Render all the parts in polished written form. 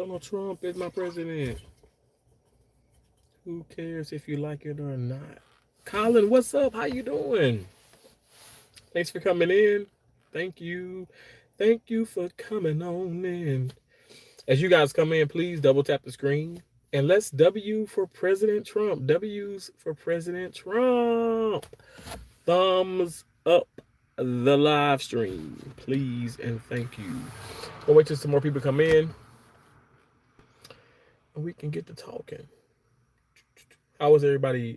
Donald Trump is my president. Who cares if you like it or not? Colin, what's up? How you doing? Thanks for coming in. Thank you. Thank you for coming on in. As you guys come in, please double tap the screen. And let's W for President Trump. W's for President Trump. Thumbs up the live stream, please, and thank you. We'll wait till some more people come in and we can get to talking. How was everybody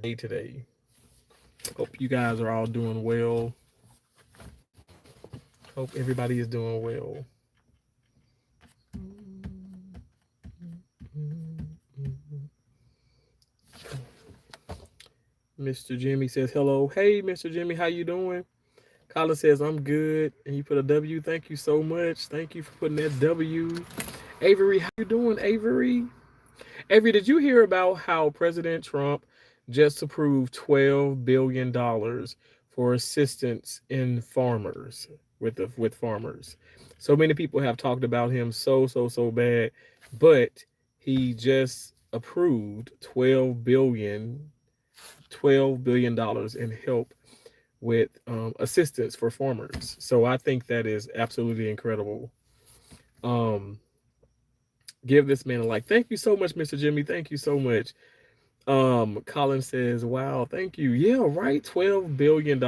day today? Hope you guys are all doing well. Hope everybody is doing well. Mr. Jimmy says hello. Hey, Mr. Jimmy, how you doing? Colin says I'm good, and you put a W. Thank you so much. Thank you for putting that W. Avery, how you doing, Avery? Avery, did you hear about how President Trump just approved $12 billion for assistance in farmers with farmers? So many people have talked about him so bad, but he just approved $12 billion in help with assistance for farmers. So I think that is absolutely incredible. Give this man a like. Thank you so much, Mr. Jimmy. Thank you so much. Colin says, wow, thank you. Yeah, right. $12 billion.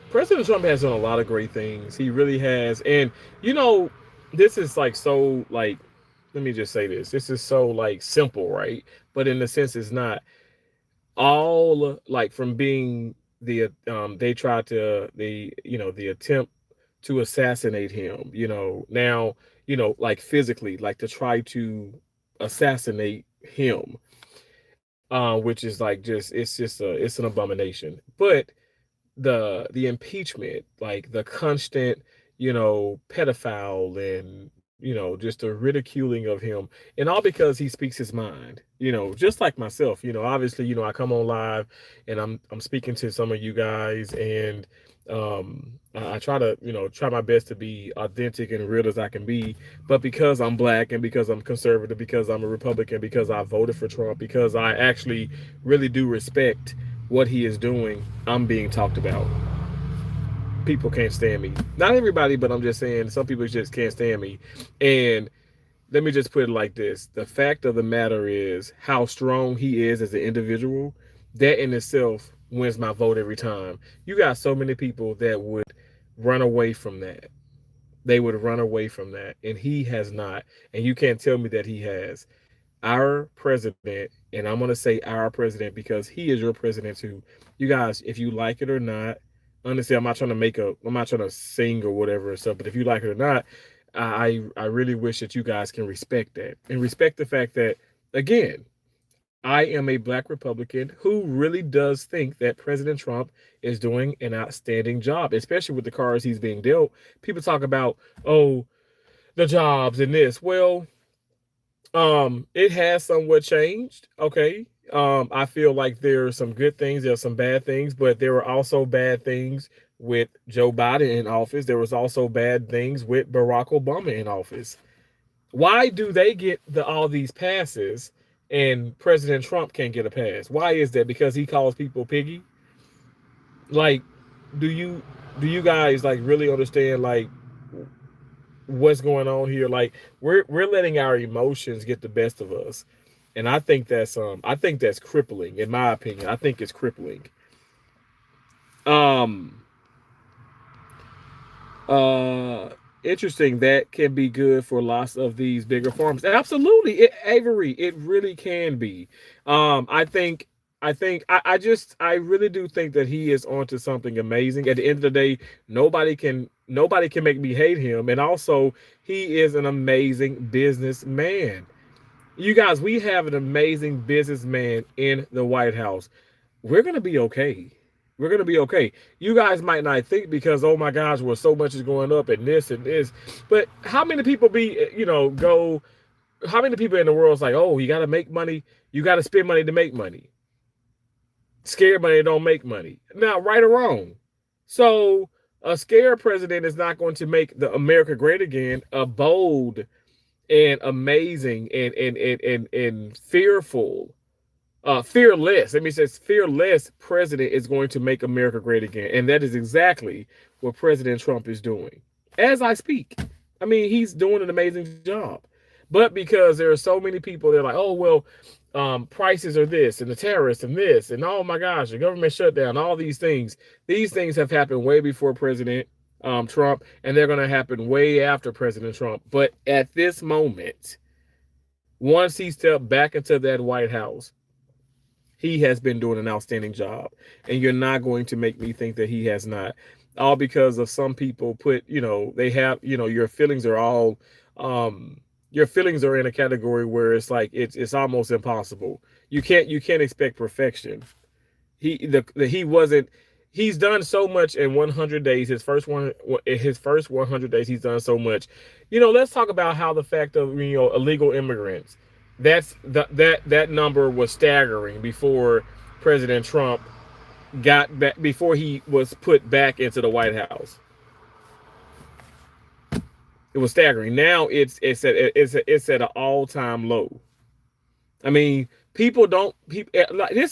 President Trump has done a lot of great things. He really has. And you know, this is like so like, let me just say this. This is so like simple, right? But in a sense, it's not. All like from being the they tried to the attempt to assassinate him, now, like physically, like to try to assassinate him, which is like it's an abomination. But the impeachment, like the constant, pedophile, and just the ridiculing of him, and all because he speaks his mind, just like myself, obviously, I come on live and I'm speaking to some of you guys, and I try to, try my best to be authentic and real as I can be. But because I'm black, and because I'm conservative, because I'm a Republican, because I voted for Trump, because I actually really do respect what he is doing, I'm being talked about. People can't stand me. Not everybody, but I'm just saying some people just can't stand me. And let me just put it like this. The fact of the matter is how strong he is as an individual. That in itself wins my vote every time. You got so many people that would run away from that. They would run away from that. And he has not. And you can't tell me that he has. Our president, and I'm going to say our president because he is your president too. You guys, if you like it or not, honestly, I'm not trying to sing or whatever or stuff, but if you like it or not, I really wish that you guys can respect that and respect the fact that, again, I am a black Republican who really does think that President Trump is doing an outstanding job, especially with the cards he's being dealt. People talk about, oh, the jobs and this. Well, it has somewhat changed. Okay. I feel like there are some good things, there are some bad things, but there were also bad things with Joe Biden in office. There was also bad things with Barack Obama in office. Why do they get all these passes and President Trump can't get a pass? Why is that? Because he calls people piggy? Like, do you guys like really understand like what's going on here? Like we're letting our emotions get the best of us. And I think that's crippling, in my opinion. I think it's crippling. Um Interesting. That can be good for lots of these bigger farms. Absolutely. Avery, it really can be. I really do think that he is onto something amazing. At the end of the day, nobody can make me hate him. And also, he is an amazing businessman. You guys, we have an amazing businessman in the White House. We're gonna be okay. We're gonna be okay. You guys might not think because, oh my gosh, well, so much is going up and this and this. But how many people go? How many people in the world is like, oh, you got to make money, you got to spend money to make money. Scared money don't make money. Now, right or wrong. So a scared president is not going to make the America great again. A bold and amazing and fearful, fearless. Let me say, fearless president is going to make America great again, and that is exactly what President Trump is doing as I speak. I mean, he's doing an amazing job, but because there are so many people, they're like, oh well, prices are this and the terrorists and this and oh my gosh, the government shutdown, all these things. These things have happened way before President Trump, and they're going to happen way after President Trump. But at this moment, once he stepped back into that White House, he has been doing an outstanding job. And you're not going to make me think that he has not. All because of some people put, they have, your feelings are all, your feelings are in a category where it's like, it's almost impossible. You can't expect perfection. He wasn't, he's done so much in 100 days. His first 100 days, he's done so much. Let's talk about how the fact of, illegal immigrants, that number was staggering before President Trump got back, before he was put back into the White House. It was staggering. Now it's at an all-time low. I mean, this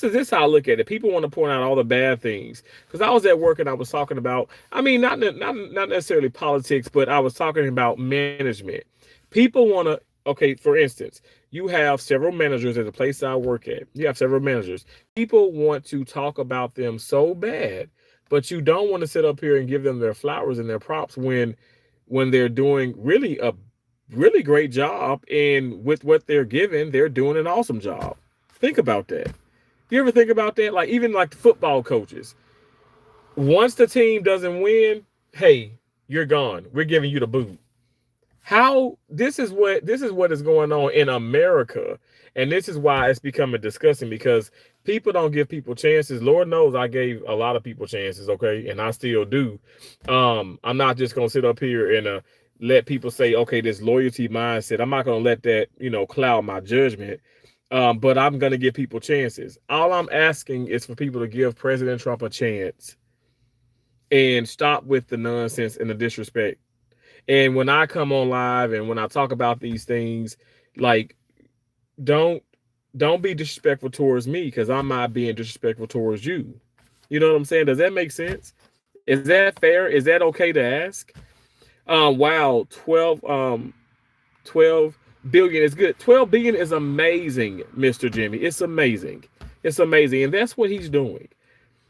is how I look at it. People want to point out all the bad things, because I was at work and I was talking about, I mean, not necessarily politics, but I was talking about management. People want to, okay, for instance, you have several managers at the place I work at. You have several managers. People want to talk about them so bad, but you don't want to sit up here and give them their flowers and their props when they're doing really a really great job, and with what they're given, they're doing an awesome job. Think about that. You ever think about that? Like, even like the football coaches, once the team doesn't win, hey, you're gone. We're giving you the boot. This is what is going on in America, and this is why it's becoming disgusting, because people don't give people chances. Lord knows I gave a lot of people chances, okay, and I still do. I'm not just gonna sit up here and let people say, okay, this loyalty mindset. I'm not gonna let that cloud my judgment. But I'm gonna give people chances. All I'm asking is for people to give President Trump a chance and stop with the nonsense and the disrespect. And when I come on live and when I talk about these things, like, don't be disrespectful towards me, because I'm not being disrespectful towards you. You know what I'm saying? Does that make sense? Is that fair? Is that okay to ask? Wow, 12 billion is good. 12 billion is amazing, Mr. Jimmy. It's amazing. It's amazing. And that's what he's doing.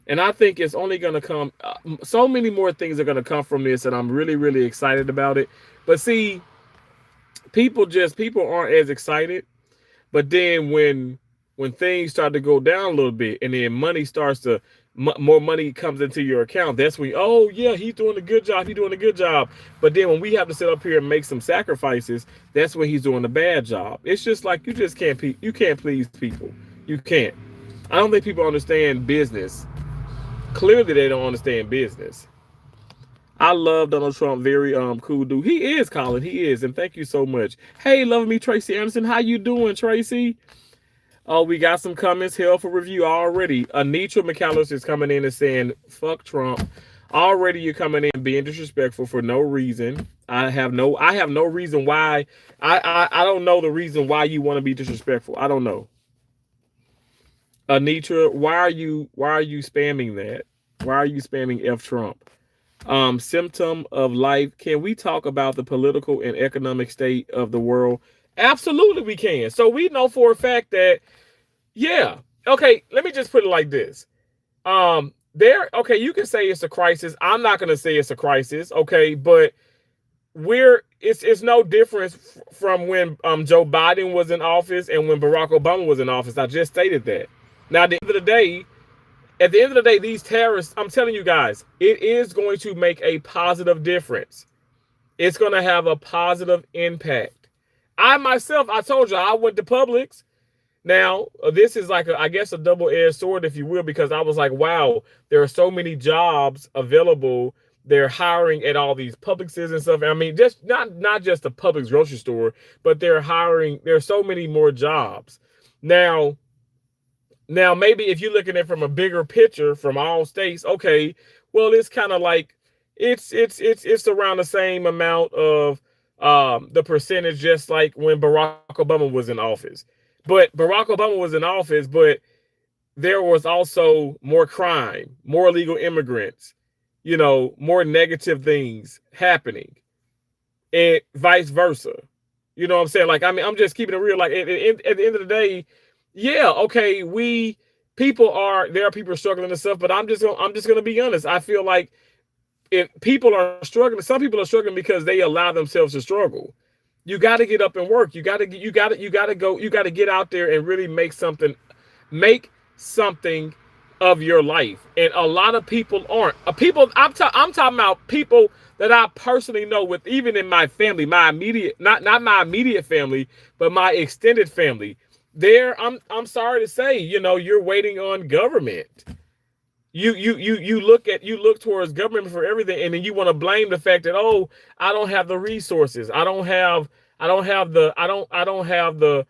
And I think it's only going to come, so many more things are going to come from this, and I'm really, really excited about it. But see, people aren't as excited. But then when things start to go down a little bit, and then money starts to, more money comes into your account, that's when, oh yeah, he's doing a good job. He's doing a good job. But then when we have to sit up here and make some sacrifices, that's when he's doing a bad job. It's just like, you can't please people. You can't. I don't think people understand business. Clearly, they don't understand business. I love Donald Trump. Very cool dude. He is, Colin. He is. And thank you so much. Hey, love me, Tracy Anderson. How you doing, Tracy? Oh, we got some comments here for review already. Anitra McAllister is coming in and saying, fuck Trump. Already you're coming in being disrespectful for no reason. I have no reason why. I don't know the reason why you want to be disrespectful. I don't know. Anitra, why are you spamming that? Why are you spamming F Trump? Symptom of life. Can we talk about the political and economic state of the world? Absolutely we can. So we know for a fact that, yeah. Okay, let me just put it like this. Okay, you can say it's a crisis. I'm not gonna say it's a crisis, okay, but it's no difference from when Joe Biden was in office and when Barack Obama was in office. I just stated that. Now, at the end of the day, these tariffs, I'm telling you guys, it is going to make a positive difference. It's going to have a positive impact. I told you, I went to Publix. Now, this is like, I guess, a double-edged sword, if you will, because I was like, wow, there are so many jobs available. They're hiring at all these Publixes and stuff. I mean, just not just the Publix grocery store, but they're hiring. There are so many more jobs. Now, maybe if you're looking at it from a bigger picture from all states, okay, well, it's kind of like it's around the same amount of the percentage, just like when Barack Obama was in office. But Barack Obama was in office, but there was also more crime, more illegal immigrants, more negative things happening, and vice versa. You know what I'm saying? Like, I mean, I'm just keeping it real. Like, at the end of the day, yeah, okay, there are people struggling and stuff, but I'm just gonna be honest. I feel like if people are struggling, some people are struggling because they allow themselves to struggle. You got to get up and work. You got to get out there and really make something of your life. And a lot of people aren't. I'm talking about people that I personally know, with even in my family, my immediate, not my immediate family, but my extended family. I'm sorry to say, you're waiting on government. You look towards government for everything, and then you want to blame the fact that, oh, I don't have the resources, I don't have the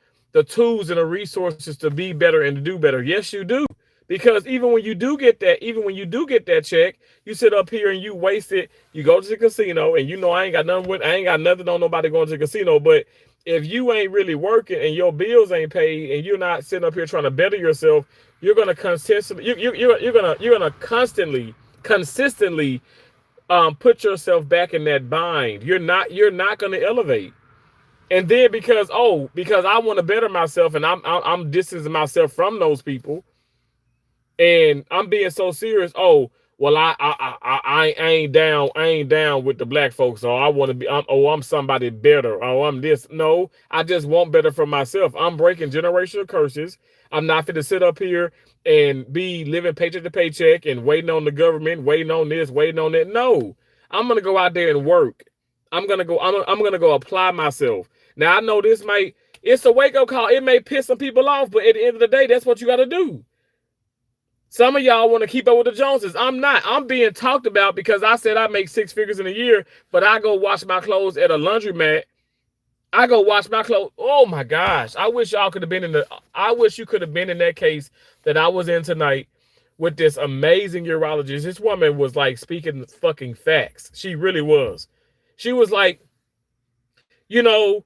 tools and the resources to be better and to do better. Yes, you do. Because even when you do get that check, you sit up here and you waste it. You go to the casino, and I ain't got nothing on nobody going to the casino. But if you ain't really working and your bills ain't paid, and you're not sitting up here trying to better yourself, you're gonna consistently put yourself back in that bind. You're not gonna elevate. And then because I want to better myself, and I'm distancing myself from those people, and I'm being so serious. Oh, well, I ain't down with the black folks. Or I want to be. I'm somebody better. Oh, I'm this. No, I just want better for myself. I'm breaking generational curses. I'm not going to sit up here and be living paycheck to paycheck and waiting on the government, waiting on this, waiting on that. No, I'm gonna go out there and work. I'm gonna go apply myself. Now I know it's a wake up call. It may piss some people off, but at the end of the day, that's what you got to do. Some of y'all want to keep up with the Joneses. I'm not. I'm being talked about because I said I make 6 figures in a year, but I go wash my clothes at a laundromat. I go wash my clothes. Oh my gosh. I wish you could have been in that case that I was in tonight with this amazing urologist. This woman was like speaking fucking facts. She really was. She was like, so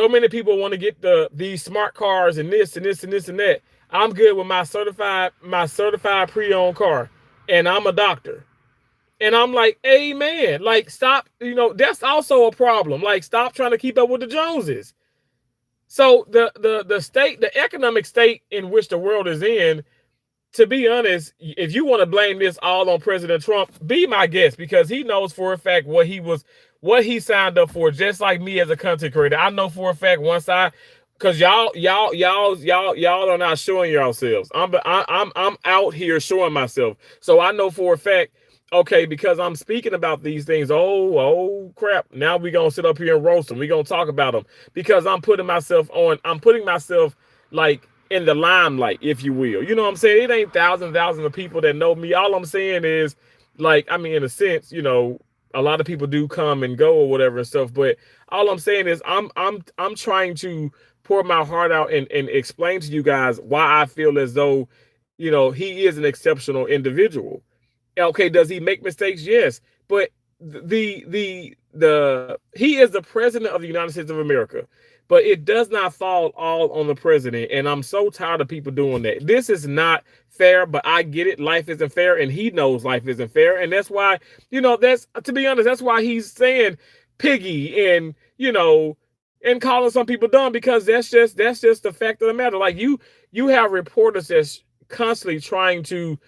many people want to get these smart cars and this and this and this and that. I'm good with my certified pre-owned car, and I'm a doctor. And I'm like, amen. Like, stop, that's also a problem. Like, stop trying to keep up with the Joneses. So the economic state in which the world is in, to be honest, if you want to blame this all on President Trump, be my guest, because he knows for a fact what he signed up for, just like me as a content creator. I know for a fact because y'all are not showing yourselves. I'm out here showing myself. So I know for a fact, okay, because I'm speaking about these things. Oh crap. Now we're gonna sit up here and roast them. We're gonna talk about them because I'm putting myself like in the limelight, if you will. You know what I'm saying? It ain't thousands of people that know me. All I'm saying is, like, I mean, in a sense, a lot of people do come and go or whatever and stuff. But all I'm saying is I'm trying to pour my heart out and explain to you guys why I feel as though, he is an exceptional individual. Okay, does he make mistakes? Yes. But he is the president of the United States of America. But it does not fall all on the president. And I'm so tired of people doing that. This is not fair, but I get it. Life isn't fair, and he knows life isn't fair. And that's why, to be honest, that's why he's saying piggy and, and calling some people dumb, because that's just the fact of the matter. Like, you have reporters that's constantly trying to,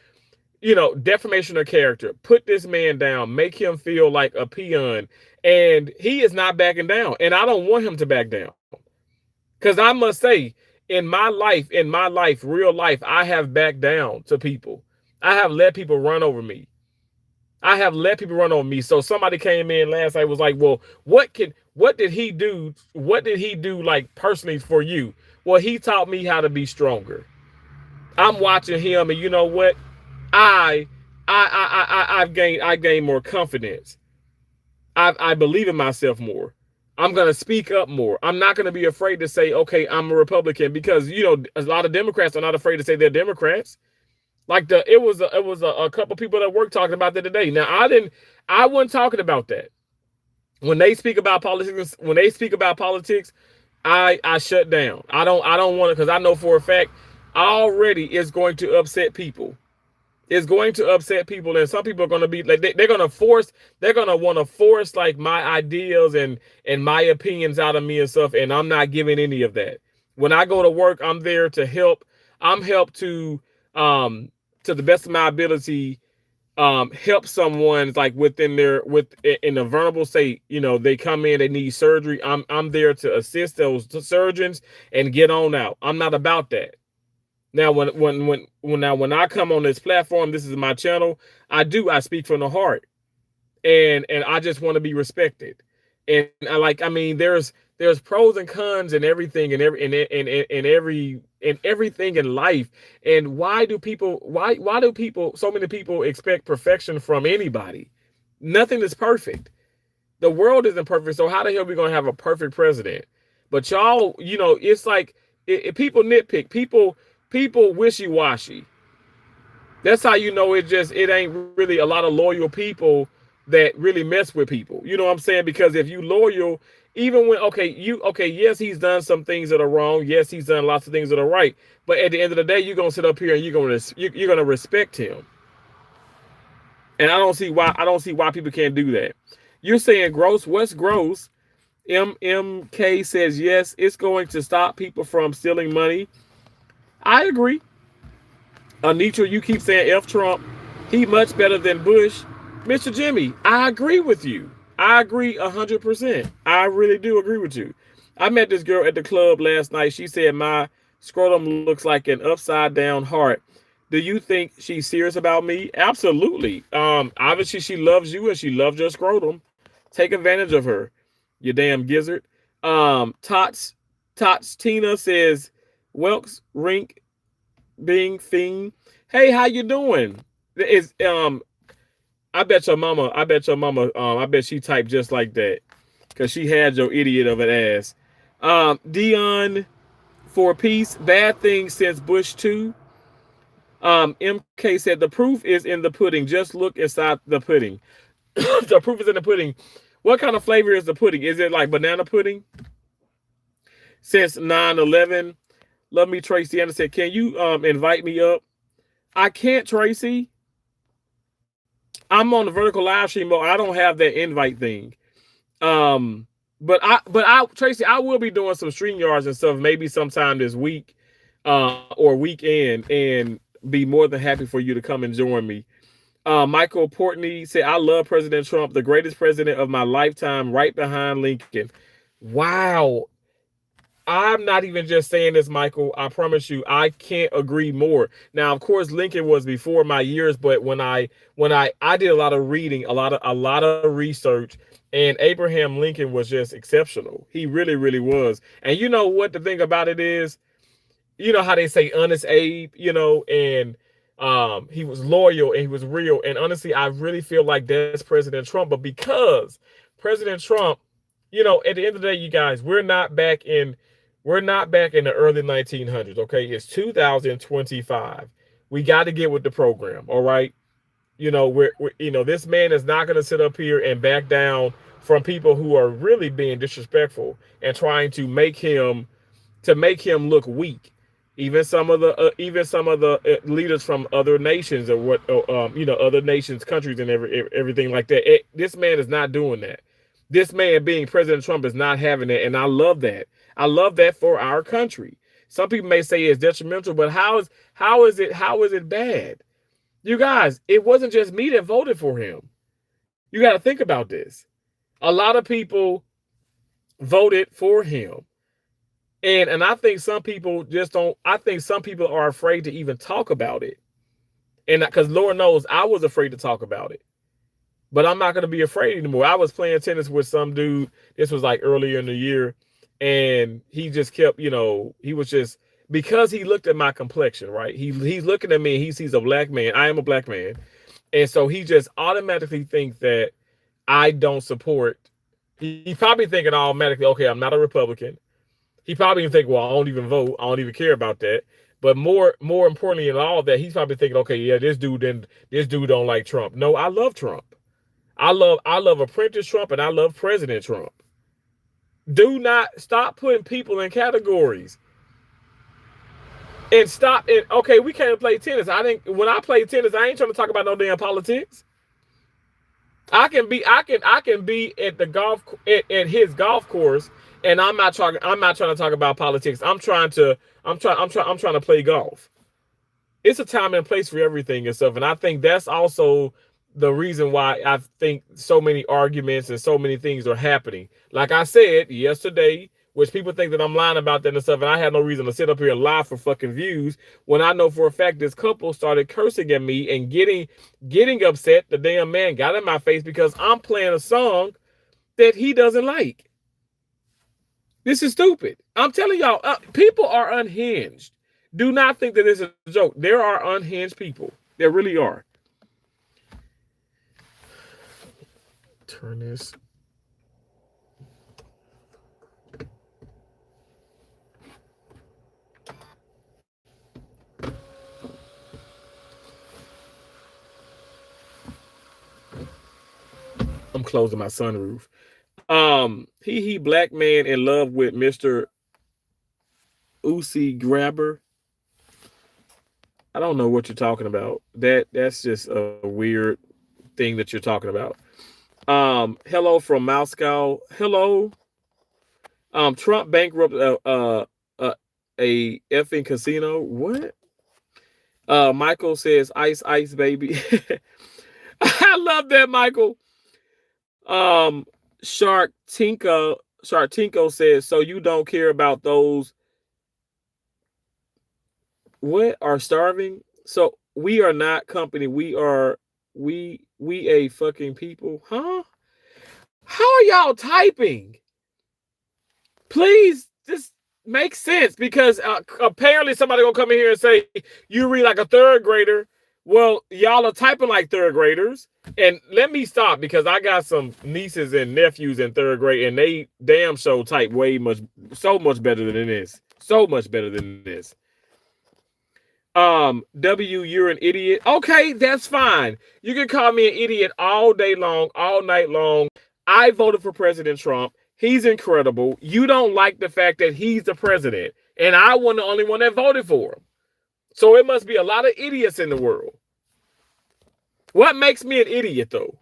defamation of character, put this man down, make him feel like a peon, and he is not backing down. And I don't want him to back down. Because I must say, in my life, real life, I have backed down to people. I have let people run over me. So somebody came in last night, was like, well, what did he do? What did he do, like, personally for you? Well, he taught me how to be stronger. I'm watching him, and you know what? I've gained more confidence. I believe in myself more. I'm going to speak up more. I'm not going to be afraid to say, okay, I'm a Republican, because, a lot of Democrats are not afraid to say they're Democrats. Like it was a couple people at work talking about that today. Now, I wasn't talking about that. When they speak about politics, I shut down. I don't want to, because I know for a fact already it's going to upset people. It's going to upset people, and some people are going to be like they're going to force, they're going to want to force like my ideas and my opinions out of me and stuff, and I'm not giving any of that. When I go to work, I'm there to help. I'm help to the best of my ability, help someone like within their with in a vulnerable state. They come in, they need surgery. I'm there to assist those surgeons and get on out. I'm not about that. Now, when I come on this platform, this is my channel. I speak from the heart, and I just want to be respected. And there's pros and cons and everything and everything in life. And why do so many people expect perfection from anybody? Nothing is perfect. The world isn't perfect. So how the hell are we gonna have a perfect president? But y'all, it's like people nitpick. People wishy-washy. That's how it ain't really a lot of loyal people that really mess with people. You know what I'm saying? Because if you loyal, even when yes, he's done some things that are wrong. Yes, he's done lots of things that are right. But at the end of the day, you're gonna sit up here and you're gonna respect him. And I don't see why people can't do that. You're saying gross. What's gross? MMK says yes, it's going to stop people from stealing money. I agree. Anitra, you keep saying F Trump. He much better than Bush. Mr. Jimmy, I agree with you. I agree 100%. I really do agree with you. I met this girl at the club last night. She said my scrotum looks like an upside down heart. Do you think she's serious about me? Absolutely. Obviously she loves you and she loves your scrotum. Take advantage of her, you damn gizzard. Tots Tina says Welks Rink Bing Thing. Hey, how you doing? Is I bet your mama, I bet she typed just like that. Cause she had your idiot of an ass. Dion for peace, bad things since Bush 2. MK said the proof is in the pudding. Just look inside the pudding. The proof is in the pudding. What kind of flavor is the pudding? Is it like banana pudding? Since 9/11. Love me, Tracy Anderson said, can you invite me up? I can't, Tracy. I'm on the vertical live stream mode. I don't have that invite thing. But Tracy, I will be doing some StreamYards and stuff maybe sometime this week or weekend, and be more than happy for you to come and join me. Michael Portney said, I love President Trump, the greatest president of my lifetime, right behind Lincoln. Wow. I'm not even just saying this, Michael. I promise you, I can't agree more. Now, of course, Lincoln was before my years, but when I did a lot of reading, a lot of research, and Abraham Lincoln was just exceptional. He really, really was. And you know what the thing about it is? You know how they say honest Abe, and he was loyal and he was real. And honestly, I really feel like that's President Trump. But because President Trump, at the end of the day, you guys, we're not back in the early 1900s. Okay, it's 2025. We got to get with the program. All right, this man is not going to sit up here and back down from people who are really being disrespectful and trying to make him look weak. Even some of the leaders from other nations or other nations, countries, and everything like that. This man is not doing that. This man, being President Trump, is not having it, and I love that. I love that for our country. Some people may say it's detrimental, but how is it bad? You guys, it wasn't just me that voted for him. You got to think about this. A lot of people voted for him. And I think some people are afraid to even talk about it. And because Lord knows I was afraid to talk about it. But I'm not going to be afraid anymore. I was playing tennis with some dude. This was like earlier in the year. And he just kept, he was just, because he looked at my complexion, right? He's looking at me and he sees a black man. I am a black man. And so he just automatically thinks that I don't support. He probably thinking automatically, okay, I'm not a Republican. He probably even think, well, I don't even vote. I don't even care about that. But more importantly in all of that, he's probably thinking, okay, yeah, this dude don't like Trump. No, I love Trump. I love Apprentice Trump and I love President Trump. Do not stop putting people in categories. And stop it. Okay, we can't play tennis. When I play tennis, I ain't trying to talk about no damn politics. I can be at the golf at his golf course, and I'm not trying to talk about politics. I'm trying to play golf. It's a time and place for everything and stuff. And I think that's also the reason why I think so many arguments and so many things are happening. Like I said yesterday, which people think that I'm lying about that and stuff, and I had no reason to sit up here and lie for fucking views when I know for a fact this couple started cursing at me and getting upset. The damn man got in my face because I'm playing a song that he doesn't like. This is stupid. I'm telling y'all, people are unhinged. Do not think that this is a joke. There are unhinged people. There really are. Turn this. I'm closing my sunroof. He black man in love with Mr. Uzi Grabber. I don't know what you're talking about. That's just a weird thing that you're talking about. Hello from Moscow. Hello. Trump bankrupt a effing casino. What? Michael says ice ice baby. I love that, Michael. Shark Tinko says, so you don't care about those what are starving? So we are not company. We a fucking people. Huh? How are y'all typing? Please, this makes sense because apparently somebody gonna come in here and say you read like a third grader. Well, y'all are typing like third graders. And let me stop because I got some nieces and nephews in third grade and they damn sure type so much better than this. So much better than this. W, you're an idiot. Okay, that's fine. You can call me an idiot all day long, all night long. I voted for President Trump. He's incredible. You don't like the fact that he's the president. And I was the only one that voted for him. So it must be a lot of idiots in the world. What makes me an idiot, though?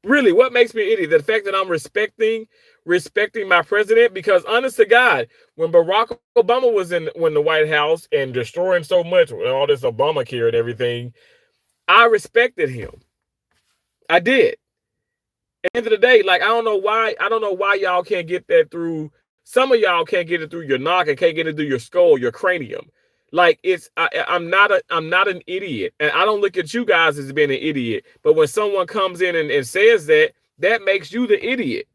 Really, what makes me an idiot? The fact that I'm respecting my president? Because honest to God, when Barack Obama was in the White House and destroying so much with all this Obamacare and everything, I respected him. I did. At the end of the day, like I don't know why y'all can't get that through. Some of y'all can't get it through your knock and can't get it through your skull, your cranium. Like I'm not an idiot, and I don't look at you guys as being an idiot. But when someone comes in and says that makes you the idiot.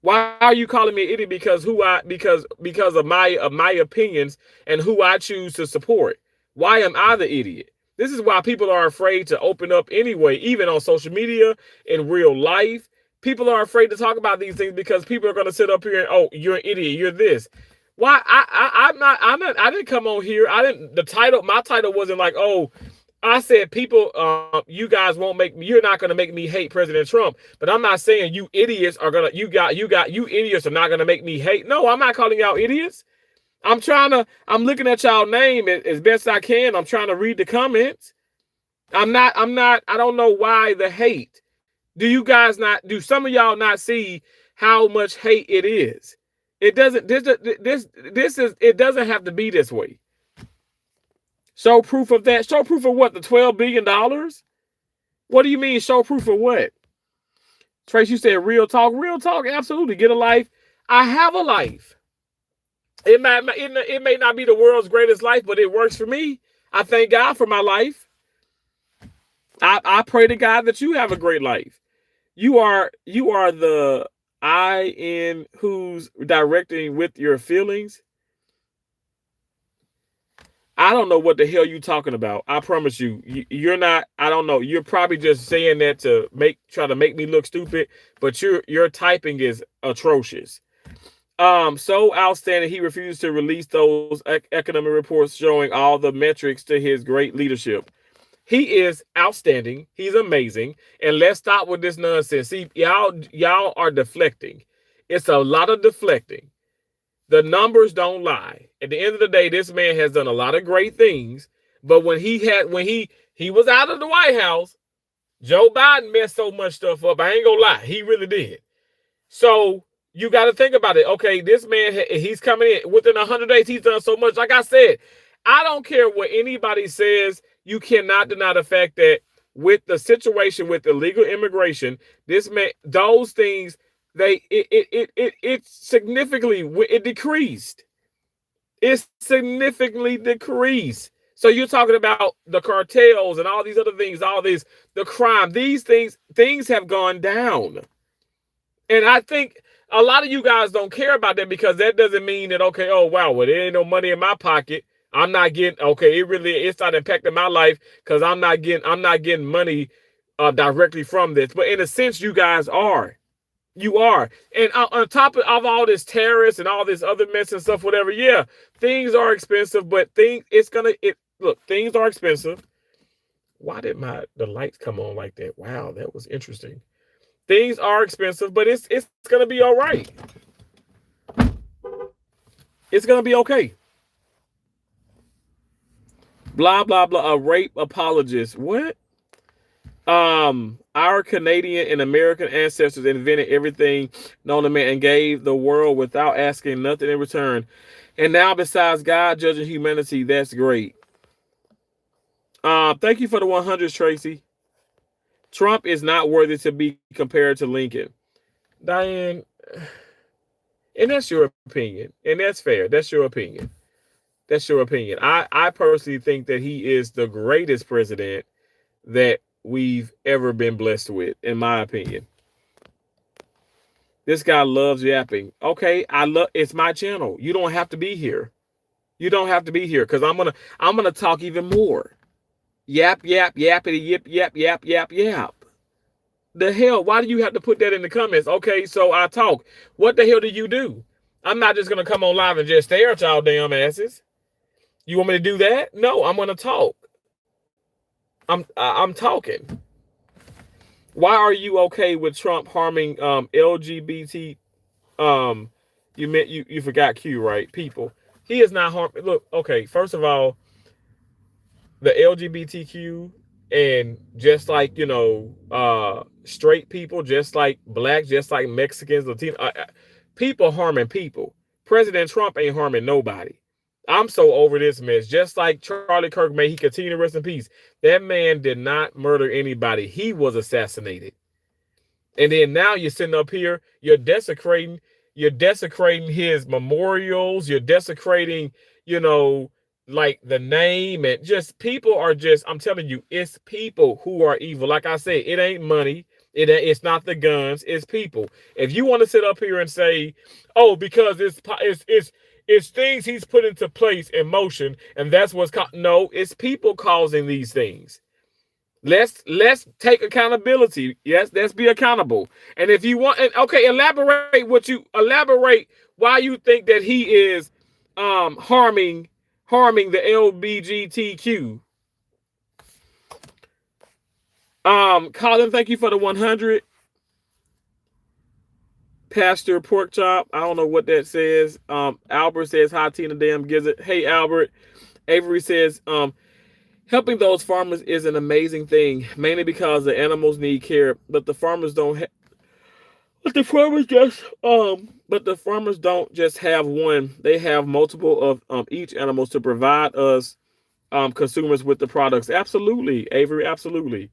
Why are you calling me an idiot? Because of my opinions and who I choose to support. Why am I the idiot? This is why people are afraid to open up anyway, even on social media, in real life. People are afraid to talk about these things because people are going to sit up here and, oh, you're an idiot, you're this. Why? I didn't come on here. My title wasn't like, oh, I said people, you guys you're not going to make me hate President Trump. But I'm not saying you idiots are going to, you idiots are not going to make me hate. No, I'm not calling y'all idiots. I'm looking at y'all name as best I can. I'm trying to read the comments. I don't know why the hate. Do some of y'all not see how much hate it is? It doesn't have to be this way. Show proof of that. Show proof of what? The $12 billion? What do you mean show proof of what? Trace, you said real talk. Real talk, absolutely. Get a life. I have a life. It may not be the world's greatest life, but it works for me. I thank God for my life. I pray to God that you have a great life. You are the I in who's directing with your feelings. I don't know what the hell you talking about. I promise you, you're not. I don't know. You're probably just saying that to try to make me look stupid. But your typing is atrocious. So outstanding. He refused to release those economic reports showing all the metrics to his great leadership. He is outstanding. He's amazing. And let's stop with this nonsense. See, y'all are deflecting. It's a lot of deflecting. The numbers don't lie. At the end of the day, this man has done a lot of great things. But when he was out of the White House, Joe Biden messed so much stuff up. I ain't gonna lie, he really did. So you got to think about it. Okay, this man, he's coming in within 100 days. He's done so much. Like I said, I don't care what anybody says. You cannot deny the fact that with the situation with illegal immigration, this man, those things, it significantly it decreased. It significantly decreased. So you're talking about the cartels and all these other things, all these, the crime, these things have gone down. And I think a lot of you guys don't care about that because that doesn't mean that, okay, oh, wow, well, there ain't no money in my pocket. I'm not getting, okay, it's not impacting my life because I'm not getting money directly from this. But in a sense, you guys are. You are. And on top of all this terrorists and all this other mess and stuff, whatever, yeah, things are expensive, but look, things are expensive. Why did the lights come on like that? Wow, that was interesting. Things are expensive, but it's going to be all right. It's going to be okay. Blah, blah, blah. A rape apologist. What? Our Canadian and American ancestors invented everything known to man and gave the world without asking nothing in return. And now, besides God judging humanity, that's great. Thank you for the 100s, Tracy. Trump is not worthy to be compared to Lincoln. Diane, and that's your opinion. And that's fair. That's your opinion. That's your opinion. I personally think that he is the greatest president that we've ever been blessed with, in my opinion. This guy loves yapping. Okay, it's my channel. You don't have to be here. You don't have to be here because I'm gonna talk even more. Yap, yap, yappity, yip, yap, yap, yap, yap. The hell? Why do you have to put that in the comments? Okay, so I talk. What the hell do you do? I'm not just gonna come on live and just stare at y'all damn asses. You want me to do that? No, I'm gonna talk. I'm talking. Why are you okay with Trump harming LGBT? You forgot Q, right? People. He is not harming. Look, okay. First of all, the LGBTQ and just like straight people, just like blacks, just like Mexicans, Latino people harming people. President Trump ain't harming nobody. I'm so over this mess. Just like Charlie Kirk, may he continue to rest in peace. That man did not murder anybody. He was assassinated. And then now you're sitting up here, you're desecrating his memorials, you're desecrating, like the name, and just people are just, I'm telling you, it's people who are evil. Like I said, it ain't money. It's not the guns, it's people. If you want to sit up here and say, oh, because it's things he's put into place in motion, and that's no, it's people causing these things. Let's take accountability. Yes, let's be accountable. And if you want, okay, elaborate why you think that he is harming the LGBTQ. Colin, thank you for the 100. Pastor Pork Chop, I don't know what that says. Albert says, hi, Tina Damn Gizzard. Hey, Albert. Avery says, helping those farmers is an amazing thing, mainly because the animals need care, but the farmers don't but the farmers don't just have one. They have multiple of each animals to provide us consumers with the products. Absolutely, Avery, absolutely.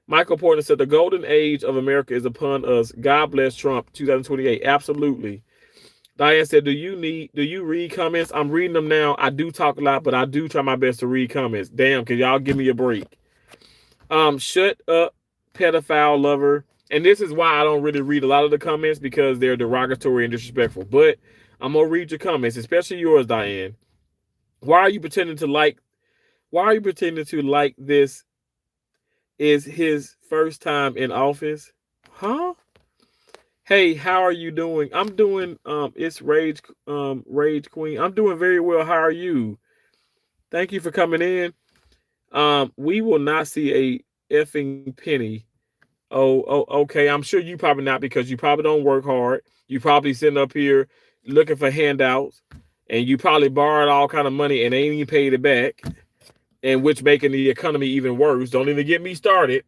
Michael Porter said the golden age of America is upon us. God bless Trump 2028. Absolutely. Diane said, do you read comments? I'm reading them now. I do talk a lot, but I do try my best to read comments. Damn, can y'all give me a break? Shut up, pedophile lover. And this is why I don't really read a lot of the comments, because they're derogatory and disrespectful. But I'm gonna read your comments, especially yours, Diane. Why are you pretending to like this is his first time in office? Huh? Hey, how are you doing? I'm doing it's Rage Queen. I'm doing very well. How are you? Thank you for coming in. We will not see a effing penny. Okay. I'm sure you probably not because you probably don't work hard. You probably sitting up here looking for handouts, and you probably borrowed all kind of money and ain't even paid it back, and which making the economy even worse. Don't even get me started.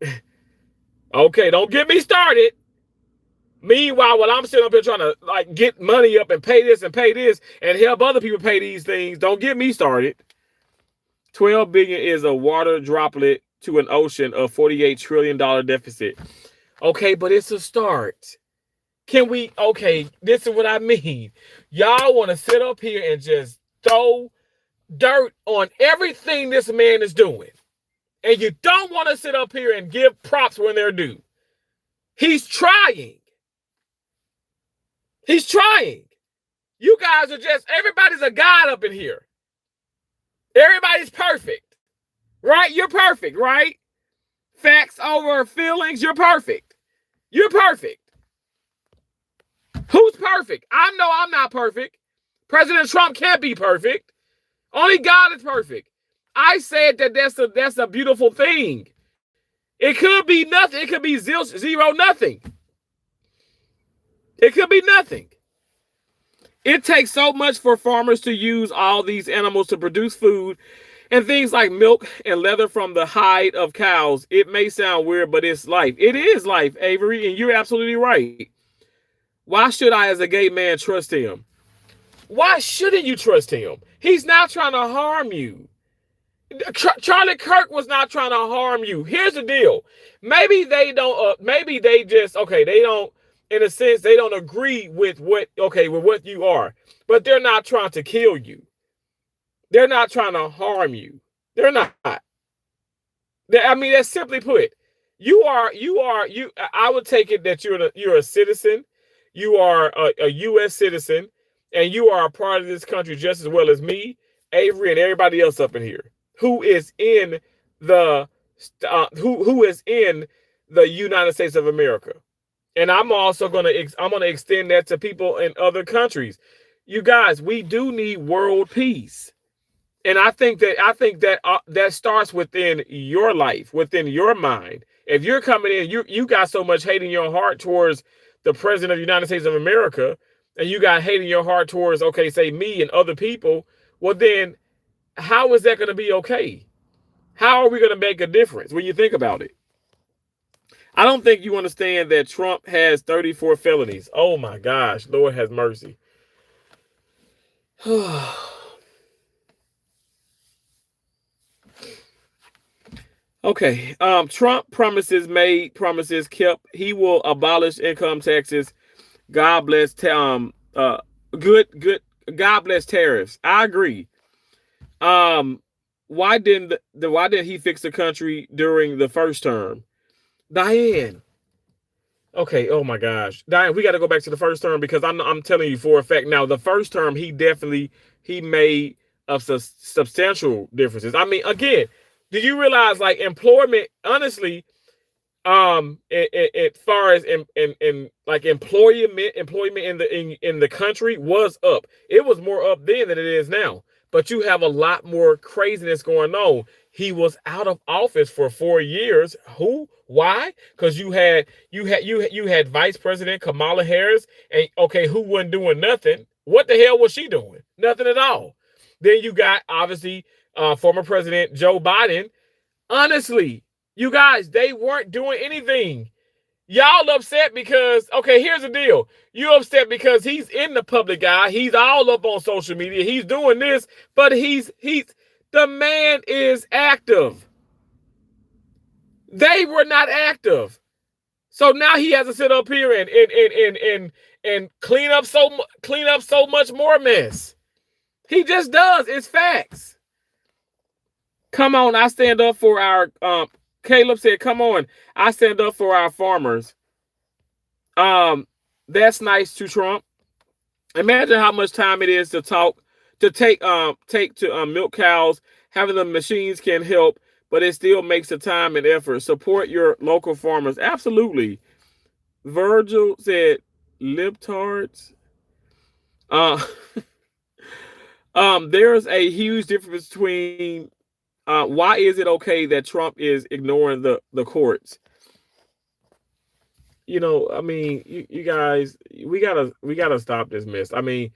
Okay, don't get me started. Meanwhile, while I'm sitting up here trying to like get money up and pay this and help other people pay these things, don't get me started. 12 billion is a water droplet to an ocean of $48 trillion deficit. Okay, but it's a start. Can we? Okay, this is what I mean. Y'all want to sit up here and just throw dirt on everything this man is doing. And you don't want to sit up here and give props when they're due. He's trying. He's trying. You guys are just, everybody's a god up in here. Everybody's perfect. Right? You're perfect, right? Facts over feelings, you're perfect. You're perfect. Who's perfect? I know I'm not perfect. President Trump can't be perfect. Only God is perfect. I said that that's a beautiful thing. It could be nothing. It could be zero nothing. It could be nothing. It takes so much for farmers to use all these animals to produce food and things like milk and leather from the hide of cows. It may sound weird, but it's life. It is life, Avery, and you're absolutely right. Why should I, as a gay man, trust him? Why shouldn't you trust him? He's not trying to harm you. Charlie Kirk was not trying to harm you. Here's the deal. Maybe they don't, maybe they just, okay, they don't, in a sense, they don't agree with with what you are, but they're not trying to kill you. They're not trying to harm you. They're not. I mean, that's simply put. I would take it that you're a citizen. You are a U.S. citizen, and you are a part of this country just as well as me, Avery, and everybody else up in here who is in the who is in the United States of America. And I'm also gonna extend that to people in other countries. You guys, we do need world peace. And I think that starts within your life, within your mind. If you're coming in, you got so much hate in your heart towards the president of the United States of America, and you got hate in your heart towards, okay, say me and other people, well then, how is that going to be okay? How are we going to make a difference when you think about it? I don't think you understand that Trump has 34 felonies. Oh my gosh, Lord has mercy. Okay. Trump promises made, promises kept. He will abolish income taxes. God bless. Good. God bless tariffs. I agree. Why didn't he fix the country during the first term? Diane. Okay. Oh my gosh, Diane. We got to go back to the first term because I'm telling you for a fact now. The first term, he made substantial differences. I mean, again. Do you realize, like, employment, honestly, as far as in like employment in the country was up. It was more up then than it is now. But you have a lot more craziness going on. He was out of office for 4 years. Who? Why? Because you had Vice President Kamala Harris, and okay, who wasn't doing nothing? What the hell was she doing? Nothing at all. Then you got obviously former President Joe Biden. Honestly, you guys, they weren't doing anything. Y'all upset because, okay, here's the deal. You upset because he's in the public eye. He's all up on social media. He's doing this, but the man is active. They were not active. So now he has to sit up here and clean up so much more mess. He just does. It's facts. Come on, I stand up for our Caleb said, come on, I stand up for our farmers. That's nice to Trump. Imagine how much time it is to take to milk cows. Having the machines can help, but it still makes the time and effort. Support your local farmers. Absolutely. Virgil said libtards. There's a huge difference between Why is it okay that Trump is ignoring the courts? I mean, you guys, we gotta stop this mess. I mean,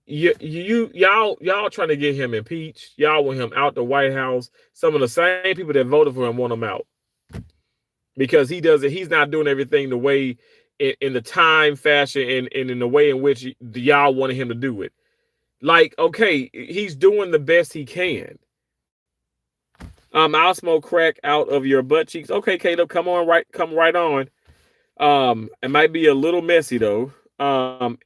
y'all trying to get him impeached. Y'all want him out the White House. Some of the same people that voted for him want him out because he's not doing everything the way in the time, fashion, and in the way in which y'all wanted him to do it. Like, okay, he's doing the best he can. I'll smoke crack out of your butt cheeks. Okay, Caleb, come right on. It might be a little messy though.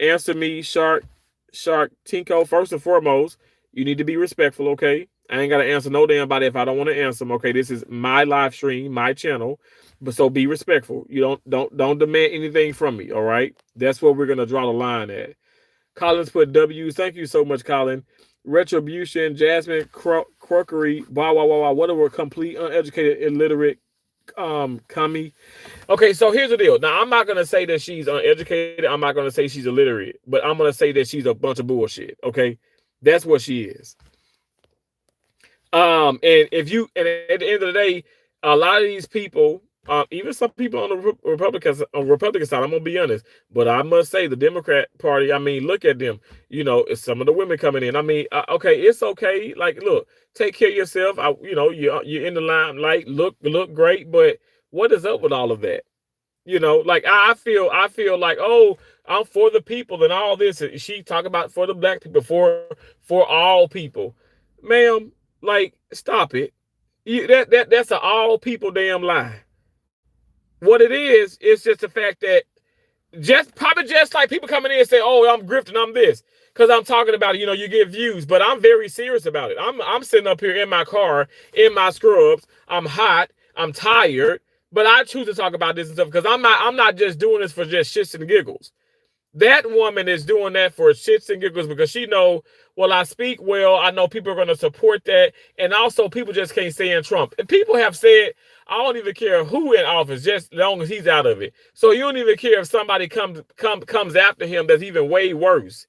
Answer me, Shark Tinko. First and foremost, you need to be respectful, okay? I ain't gotta answer no damn body if I don't want to answer them. Okay, this is my live stream, my channel, but so be respectful. You don't demand anything from me. All right, that's where we're gonna draw the line at. Collins put W's. Thank you so much, Colin. Retribution, Jasmine, Crockery, wow. What a complete uneducated, illiterate commie. Okay, so here's the deal. Now, I'm not going to say that she's uneducated. I'm not going to say she's illiterate, but I'm going to say that she's a bunch of bullshit. Okay, that's what she is. And at the end of the day, a lot of these people, even some people on the Republican side, I'm gonna be honest, but I must say the Democrat Party. I mean, look at them. It's some of the women coming in. I mean, okay, it's okay. Like, look, take care of yourself. You're in the limelight. Look great, but what is up with all of that? Like I feel like, oh, I'm for the people and all this. And she talk about for the black people, for all people, ma'am. Like, stop it. That's an all people damn lie. What it is, it's just the fact that probably just like people coming in and say, oh, I'm grifting, I'm this. Because I'm talking about it, you get views, but I'm very serious about it. I'm sitting up here in my car, in my scrubs. I'm hot, I'm tired, but I choose to talk about this and stuff because I'm not just doing this for just shits and giggles. That woman is doing that for shits and giggles because she know, well, I speak well. I know people are going to support that. And also people just can't stand Trump. And people have said, I don't even care who in office, just as long as he's out of it. So you don't even care if somebody comes after him that's even way worse.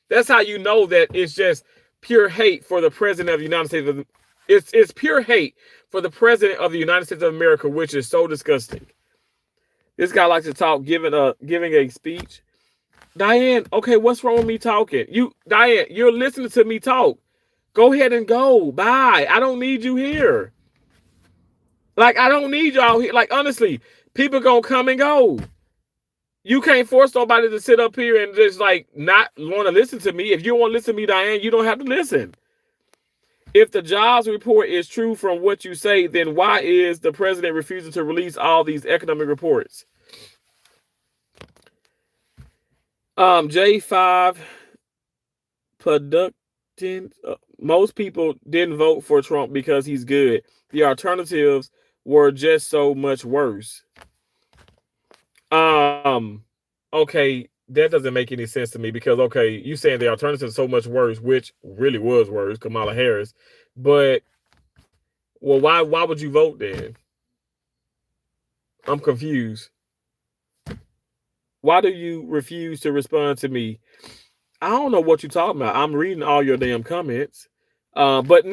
That's how you know that it's just pure hate for the president of the United States. It's pure hate for the president of the United States of America, which is so disgusting. This guy likes to talk, giving a speech. Diane, okay, what's wrong with me talking? Diane, you're listening to me talk. Go ahead and go. Bye. I don't need you here. Like, I don't need y'all here. Like, honestly, people gonna come and go. You can't force nobody to sit up here and just, like, not want to listen to me. If you want to listen to me, Diane, you don't have to listen. If the jobs report is true from what you say, then why is the president refusing to release all these economic reports? J5 production. Most people didn't vote for Trump because he's good. The alternatives were just so much worse. Okay, that doesn't make any sense to me because, okay, you saying the alternative is so much worse, which really was worse, Kamala Harris. But, well, why would you vote then? I'm confused. Why do you refuse to respond to me? I don't know what you're talking about. I'm reading all your damn comments. But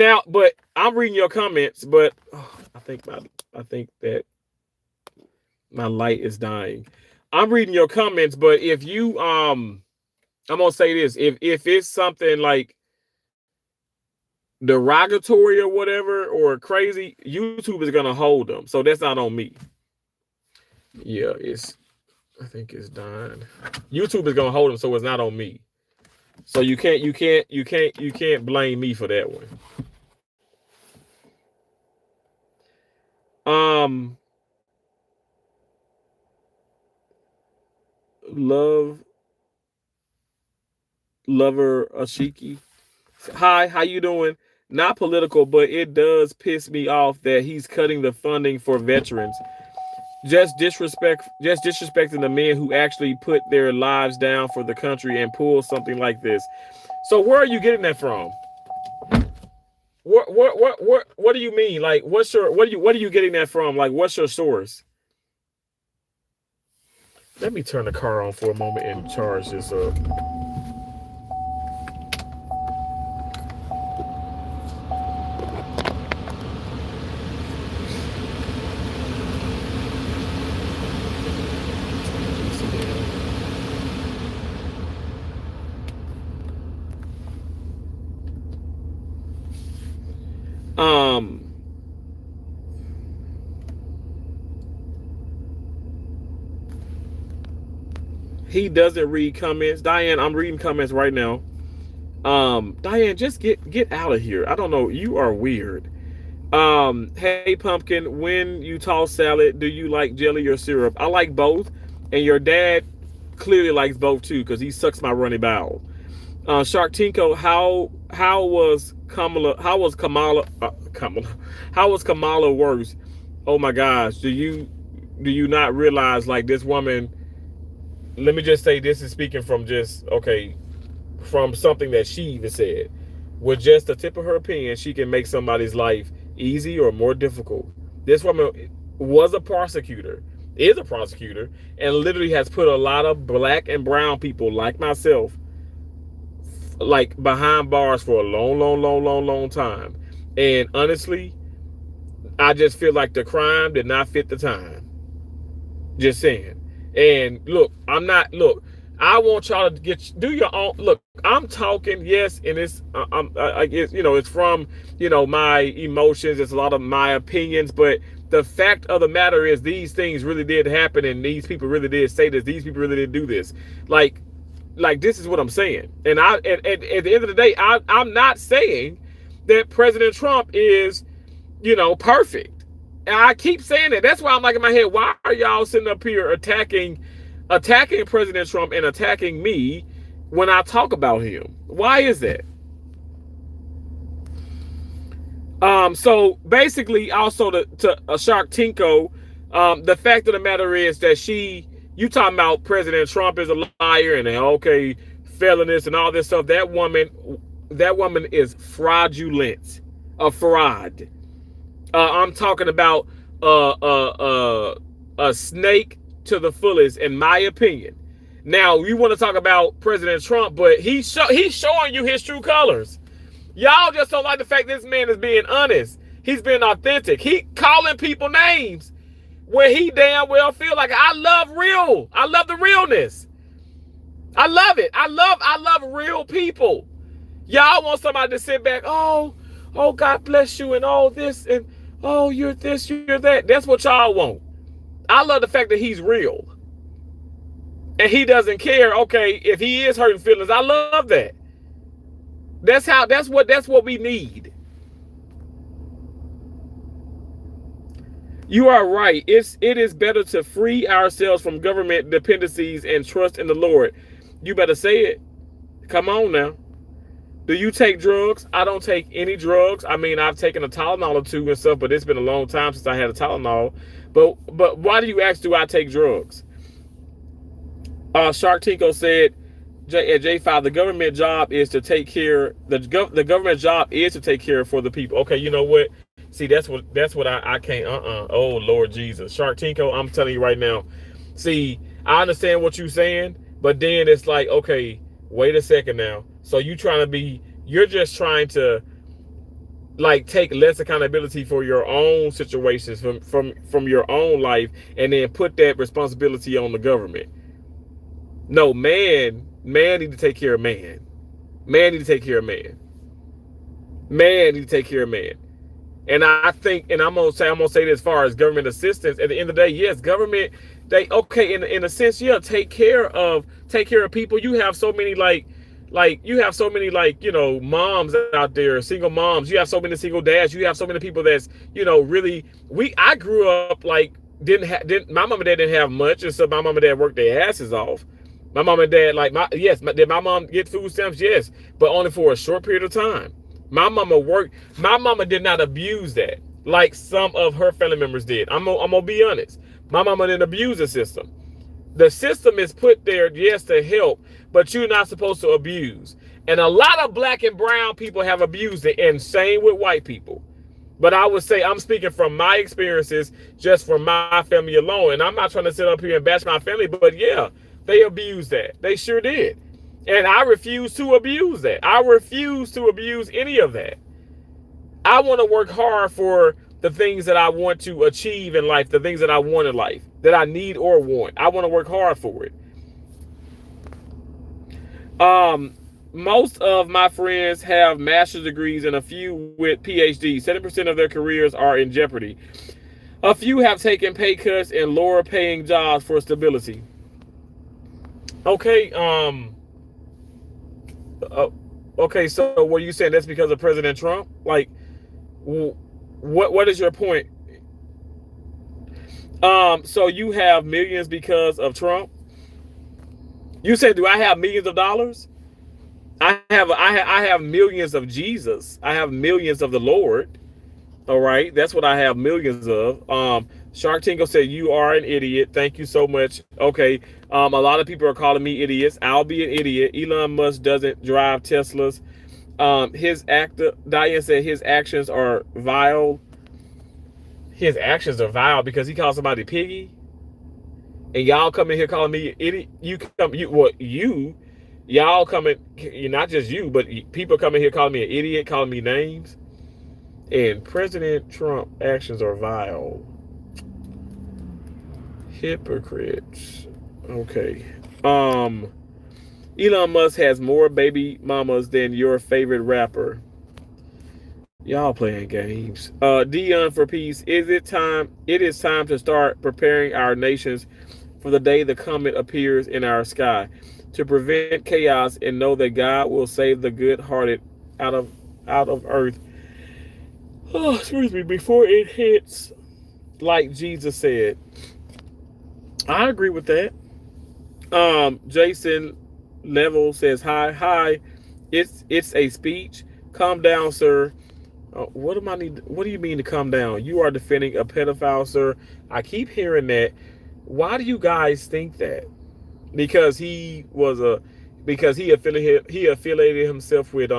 I'm reading your comments, but I think that my light is dying. I'm reading your comments, but if you I'm gonna say this, if it's something like derogatory or whatever or crazy, YouTube is gonna hold them. So that's not on me. Yeah, I think it's dying. YouTube is gonna hold them, so it's not on me. So you can't blame me for that one. Lover Ashiki. Hi, how you doing? Not political, but it does piss me off that he's cutting the funding for veterans. Just disrespecting the men who actually put their lives down for the country and pull something like this. So where are you getting that from? What do you mean? Like, what are you getting that from? Like, what's your source? Let me turn the car on for a moment and charge this up. Um, he doesn't read comments. Diane, I'm reading comments right now. Diane, just get out of here. I don't know. You are weird. Hey Pumpkin, when you toss salad, do you like jelly or syrup? I like both, and your dad clearly likes both too, because he sucks my runny bowel. Shark Tinko, how was Kamala? How was Kamala worse? Oh my gosh, do you not realize, like, this woman? Let me just say, this is speaking from just, okay, from something that she even said. With just the tip of her pen, she can make somebody's life easy or more difficult. This woman was a prosecutor, is a prosecutor, and literally has put a lot of black and brown people like myself, like, behind bars for a long, long, long, long, long time. And honestly, I just feel like the crime did not fit the time. Just saying. And look, I want y'all to do your own. Look, I'm talking, yes, and I guess, it's from, my emotions. It's a lot of my opinions, but the fact of the matter is, these things really did happen, and these people really did say this. These people really did do this. Like this is what I'm saying. And at the end of the day, I'm not saying that President Trump is, perfect. And I keep saying that. That's why I'm like in my head, why are y'all sitting up here attacking President Trump and attacking me when I talk about him? Why is that? So basically, also to Shark Tinko, the fact of the matter is that you talking about President Trump is a liar and okay, felonious and all this stuff. That woman is fraudulent, a fraud. I'm talking about a snake to the fullest, in my opinion. Now, you want to talk about President Trump, but he's showing you his true colors. Y'all just don't like the fact this man is being honest. He's being authentic. He calling people names where he damn well feel like, I love the realness. I love it. I love real people. Y'all want somebody to sit back, oh, God bless you, and all this, and oh, you're this, you're that. That's what y'all want. I love the fact that he's real. And he doesn't care, okay, if he is hurting feelings. I love that. That's what we need. You are right. It is better to free ourselves from government dependencies and trust in the Lord. You better say it. Come on now. Do you take drugs? I don't take any drugs. I mean, I've taken a Tylenol or two and stuff, but it's been a long time since I had a Tylenol. But why do you ask, do I take drugs? Shark Tinko said, J5, the government job is to take care. The government job is to take care for the people. Okay, you know what? See, that's what I can't. Oh Lord Jesus, Shark Tinko, I'm telling you right now. See, I understand what you're saying, but then it's like, okay, wait a second now. So you're just trying to, like, take less accountability for your own situations from your own life, and then put that responsibility on the government. No, man need to take care of man. Man need to take care of man. Man need to take care of man. And I think, and I'm gonna say this, as far as government assistance, at the end of the day, yes, government, in a sense, yeah, take care of people. You have so many moms out there, single moms. You have so many single dads. You have so many people that's, really, I grew up like my mom and dad didn't have much, and so my mom and dad worked their asses off. My mom and dad, did my mom get food stamps? Yes, but only for a short period of time. My mama worked. My mama did not abuse that like some of her family members did. I'm gonna be honest. My mama didn't abuse the system. The system is put there, yes, to help, but you're not supposed to abuse. And a lot of black and brown people have abused it, and same with white people. But I would say, I'm speaking from my experiences, just from my family alone. And I'm not trying to sit up here and bash my family, but yeah, they abused that. They sure did. And I refuse to abuse that. I refuse to abuse any of that. I want to work hard for the things that I want to achieve in life, the things that I want in life, that I need or want. I want to work hard for it. most of my friends have master's degrees and a few with PhDs. 70% of their careers are in jeopardy. A few have taken pay cuts and lower paying jobs for stability. Okay, okay, so what are you saying? That's because of President Trump? Like, what is your point? So you have millions because of Trump? You said, do I have millions of dollars? I have millions of Jesus. I have millions of the Lord. All right, that's what I have millions of. Shark Tingo said, you are an idiot. Thank you so much. Okay. A lot of people are calling me idiots. I'll be an idiot. Elon Musk doesn't drive Teslas. Diane said his actions are vile. His actions are vile because he called somebody piggy. And y'all come in here calling me idiot. Y'all coming, not just you, but people coming here calling me an idiot, calling me names. And President Trump actions are vile. Hypocrites. Okay. Elon Musk has more baby mamas than your favorite rapper. Y'all playing games. Dion for peace. It is time to start preparing our nations for the day the comet appears in our sky, to prevent chaos and know that God will save the good-hearted out of earth. Oh, excuse me, before it hits, like Jesus said. I agree with that. Jason Level says, hi. It's a speech. Calm down, sir. What do you mean to calm down? You are defending a pedophile, sir. I keep hearing that. Why do you guys think that? Because he affiliated himself with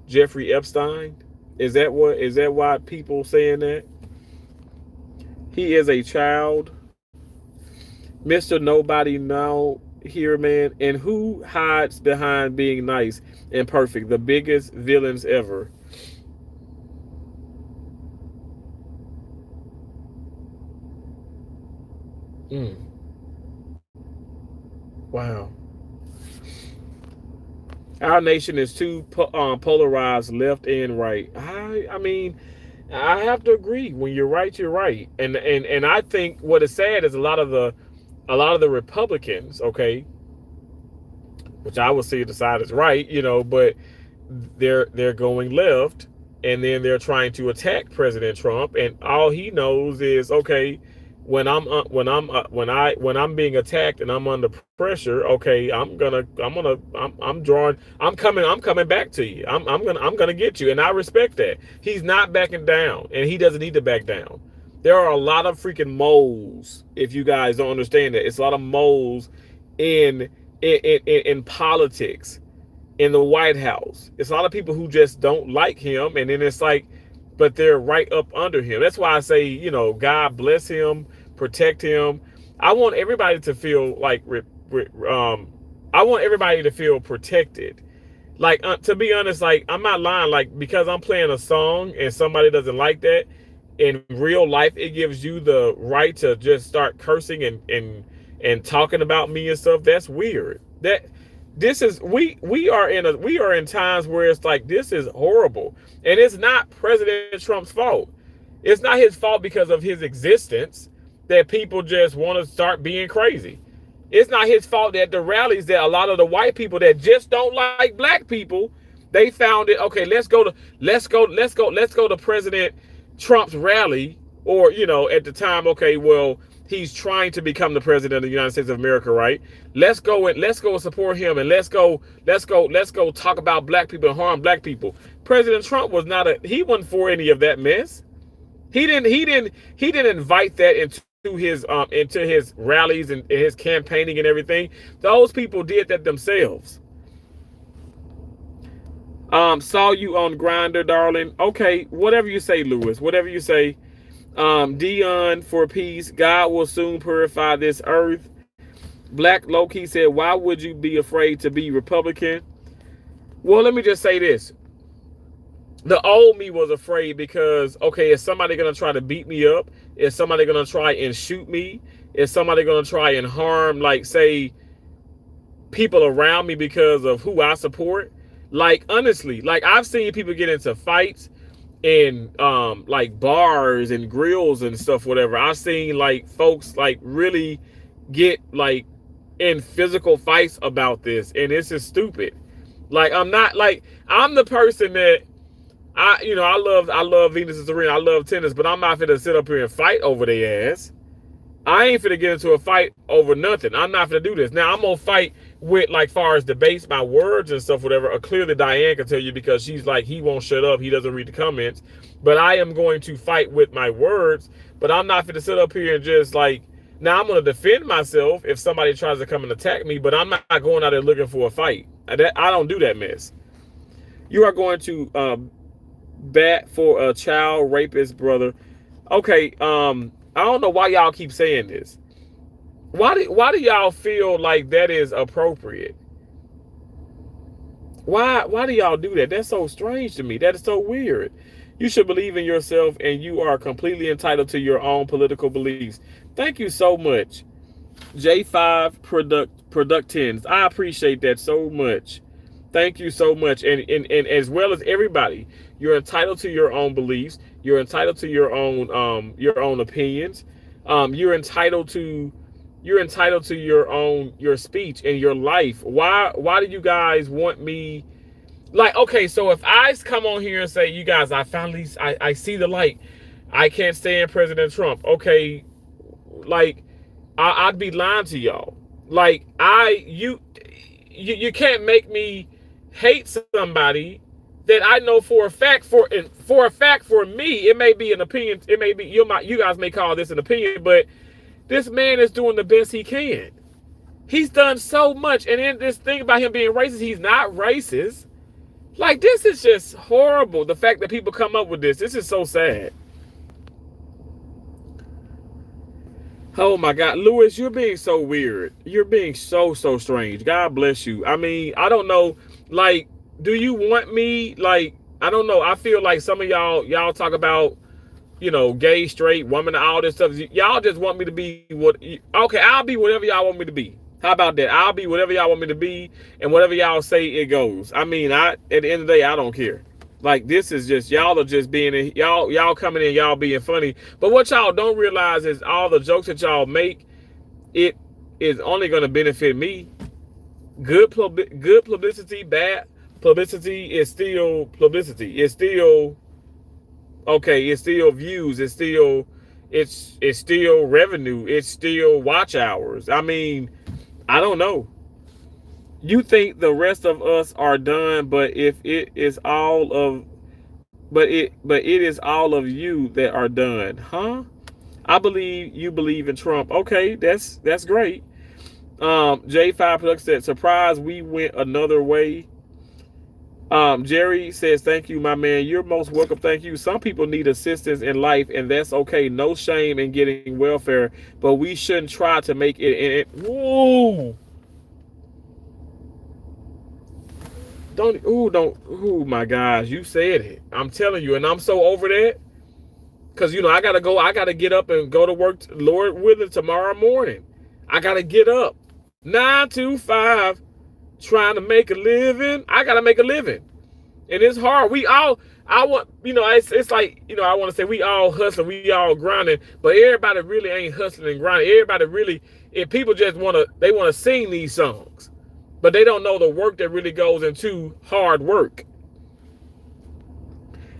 Jeffrey Epstein. Is that why people saying that? He is a child. Mr. Nobody Now here, man. And who hides behind being nice and perfect? The biggest villains ever. Wow. Our nation is too polarized, left and right. I mean, I have to agree. When you're right, you're right. And I think what is sad is a lot of the Republicans, okay, which I would say the side is right, but they're going left, and then they're trying to attack President Trump, and all he knows is, okay, when I'm being attacked and I'm under pressure, okay, I'm coming back to you. I'm gonna get you, and I respect that. He's not backing down, and he doesn't need to back down. There are a lot of freaking moles. If you guys don't understand that, it's a lot of moles in politics, in the White House. It's a lot of people who just don't like him, and then it's like, but they're right up under him. That's why I say, God bless him, protect him. I want everybody to feel like, I want everybody to feel protected. Like, to be honest, like, I'm not lying. Like, because I'm playing a song and somebody doesn't like that, in real life, it gives you the right to just start cursing and talking about me and stuff. That's weird. We are in times where it's like, this is horrible, and it's not President Trump's fault. It's not his fault because of his existence that people just want to start being crazy. It's not his fault that the rallies, that a lot of the white people that just don't like black people, they found it, okay, let's go to President Trump's rally, or at the time, okay, well, he's trying to become the president of the United States of America, right? Let's go and support him, and let's go talk about black people and harm black people. President Trump he wasn't for any of that mess. He didn't invite that into his rallies and his campaigning and everything. Those people did that themselves. Saw you on Grindr, darling. Okay, whatever you say, Lewis. Whatever you say. Dion for peace. God will soon purify this earth. Black Loki said, why would you be afraid to be Republican? Well, let me just say this. The old me was afraid because, okay, is somebody going to try to beat me up? Is somebody going to try and shoot me? Is somebody going to try and harm, like, say, people around me because of who I support. Like, honestly, like, I've seen people get into fights in like bars and grills and stuff, whatever. I've seen like folks like really get like in physical fights about this, and this is stupid. Like, I'm not like, I'm the person that I love Venus and Serena, I love tennis, but I'm not gonna sit up here and fight over their ass. I ain't finna get into a fight over nothing. I'm not finna do this. Now, I'm gonna fight with, like, far as debates, my words and stuff, whatever. Clearly, Diane can tell you, because she's like, he won't shut up. He doesn't read the comments. But I am going to fight with my words. But I'm not finna sit up here and just, like, now I'm gonna defend myself if somebody tries to come and attack me, but I'm not going out there looking for a fight. I don't do that mess. You are going to bat for a child rapist brother. Okay, I don't know why y'all keep saying this. Why do y'all feel like that is appropriate? Why do y'all do that? That's so strange to me. That is so weird. You should believe in yourself, and you are completely entitled to your own political beliefs. Thank you so much, J5 Productins. I appreciate that so much. Thank you so much. And as well as everybody, you're entitled to your own beliefs. You're entitled to your own opinions. You're entitled to your speech and your life. Why do you guys want me, like, okay, so if I come on here and say, you guys, I see the light. I can't stand President Trump. Okay, like, I'd be lying to y'all. Like, you can't make me hate somebody that I know for a fact, for me, it may be an opinion. It may be, you guys may call this an opinion, but this man is doing the best he can. He's done so much. And then this thing about him being racist, he's not racist. Like, this is just horrible. The fact that people come up with this is so sad. Oh my God, Lewis, you're being so weird. You're being so strange. God bless you. I mean, I don't know. Like, do you want me, like, I don't know. I feel like some of y'all talk about, gay, straight, woman, all this stuff. Y'all just want me to be okay, I'll be whatever y'all want me to be. How about that? I'll be whatever y'all want me to be, and whatever y'all say, it goes. I mean, at the end of the day, I don't care. Like, this is just, y'all are just being, y'all coming in, y'all being funny. But what y'all don't realize is all the jokes that y'all make, it is only going to benefit me. Good publicity, bad publicity is still publicity. It's still, okay, it's still views. It's still revenue. It's still watch hours. I mean, I don't know. You think the rest of us are done, but it is all of you that are done, huh? I believe you believe in Trump. Okay, that's great. J5 Product said, surprise, we went another way. Jerry says, thank you, my man. You're most welcome. Thank you. Some people need assistance in life, and that's okay. No shame in getting welfare, but we shouldn't try to make it. Whoa. Oh my gosh, you said it. I'm telling you, and I'm so over that. Because, I gotta get up and go to work, Lord willing, tomorrow morning. I gotta get up 9 to 5, trying to make a living. I gotta make a living. And it's hard. It's like, I want to say we all hustling, we all grinding, but everybody really ain't hustling and grinding. Everybody really, if people just want to sing these songs, but they don't know the work that really goes into hard work.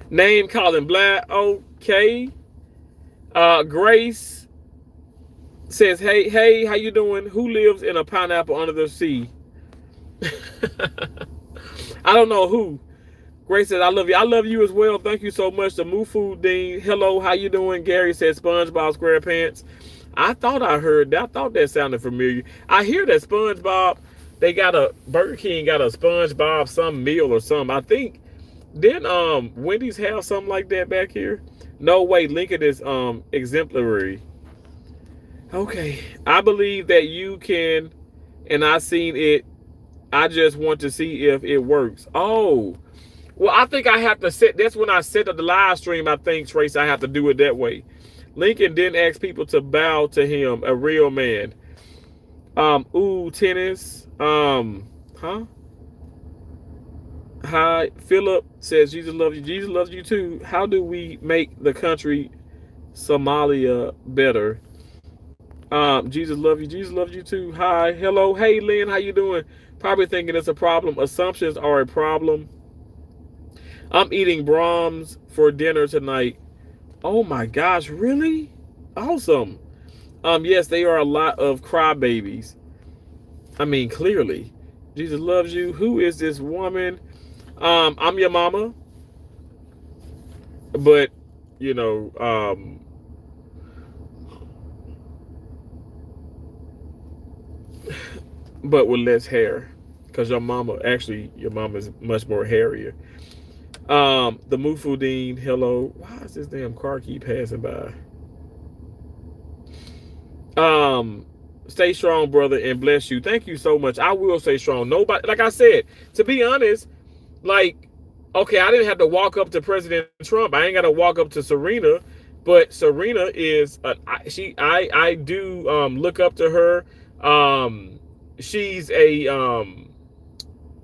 Name Colin Black. Okay. Grace says, hey, how you doing? Who lives in a pineapple under the sea? I don't know who. Grace says, I love you. I love you as well. Thank you so much. The Mufu Dean. Hello, how you doing? Gary says, SpongeBob SquarePants. I thought I heard that. I thought that sounded familiar. I hear that SpongeBob, Burger King got a SpongeBob some meal or something. I think, didn't Wendy's have something like that back here? No way, Lincoln is exemplary. Okay, I believe that you can, and I seen it. I just want to see if it works. Oh, well, I think I have to set, that's when I set up the live stream, I think, Trace, I have to do it that way. Lincoln didn't ask people to bow to him, a real man. Tennis. Huh? Hi, Philip says Jesus loves you. Jesus loves you too. How do we make the country Somalia better? Jesus loves you. Jesus loves you too. Hi, hello, hey Lynn, how you doing? Probably thinking it's a problem. Assumptions are a problem. I'm eating Brahms for dinner tonight. Oh my gosh, really? Awesome. Yes, they are a lot of crybabies. I mean, clearly. Jesus loves you. Who is this woman? I'm your mama, but you know, but with less hair, because your mama is much more hairier. The Mufudin, hello. Why does this damn car keep passing by? Um, Stay strong, brother, and bless you. Thank you so much. I will stay strong. Nobody, like I said, to be honest, like, okay, I didn't have to walk up to President Trump. I ain't got to walk up to Serena, but Serena is I do look up to her. She's a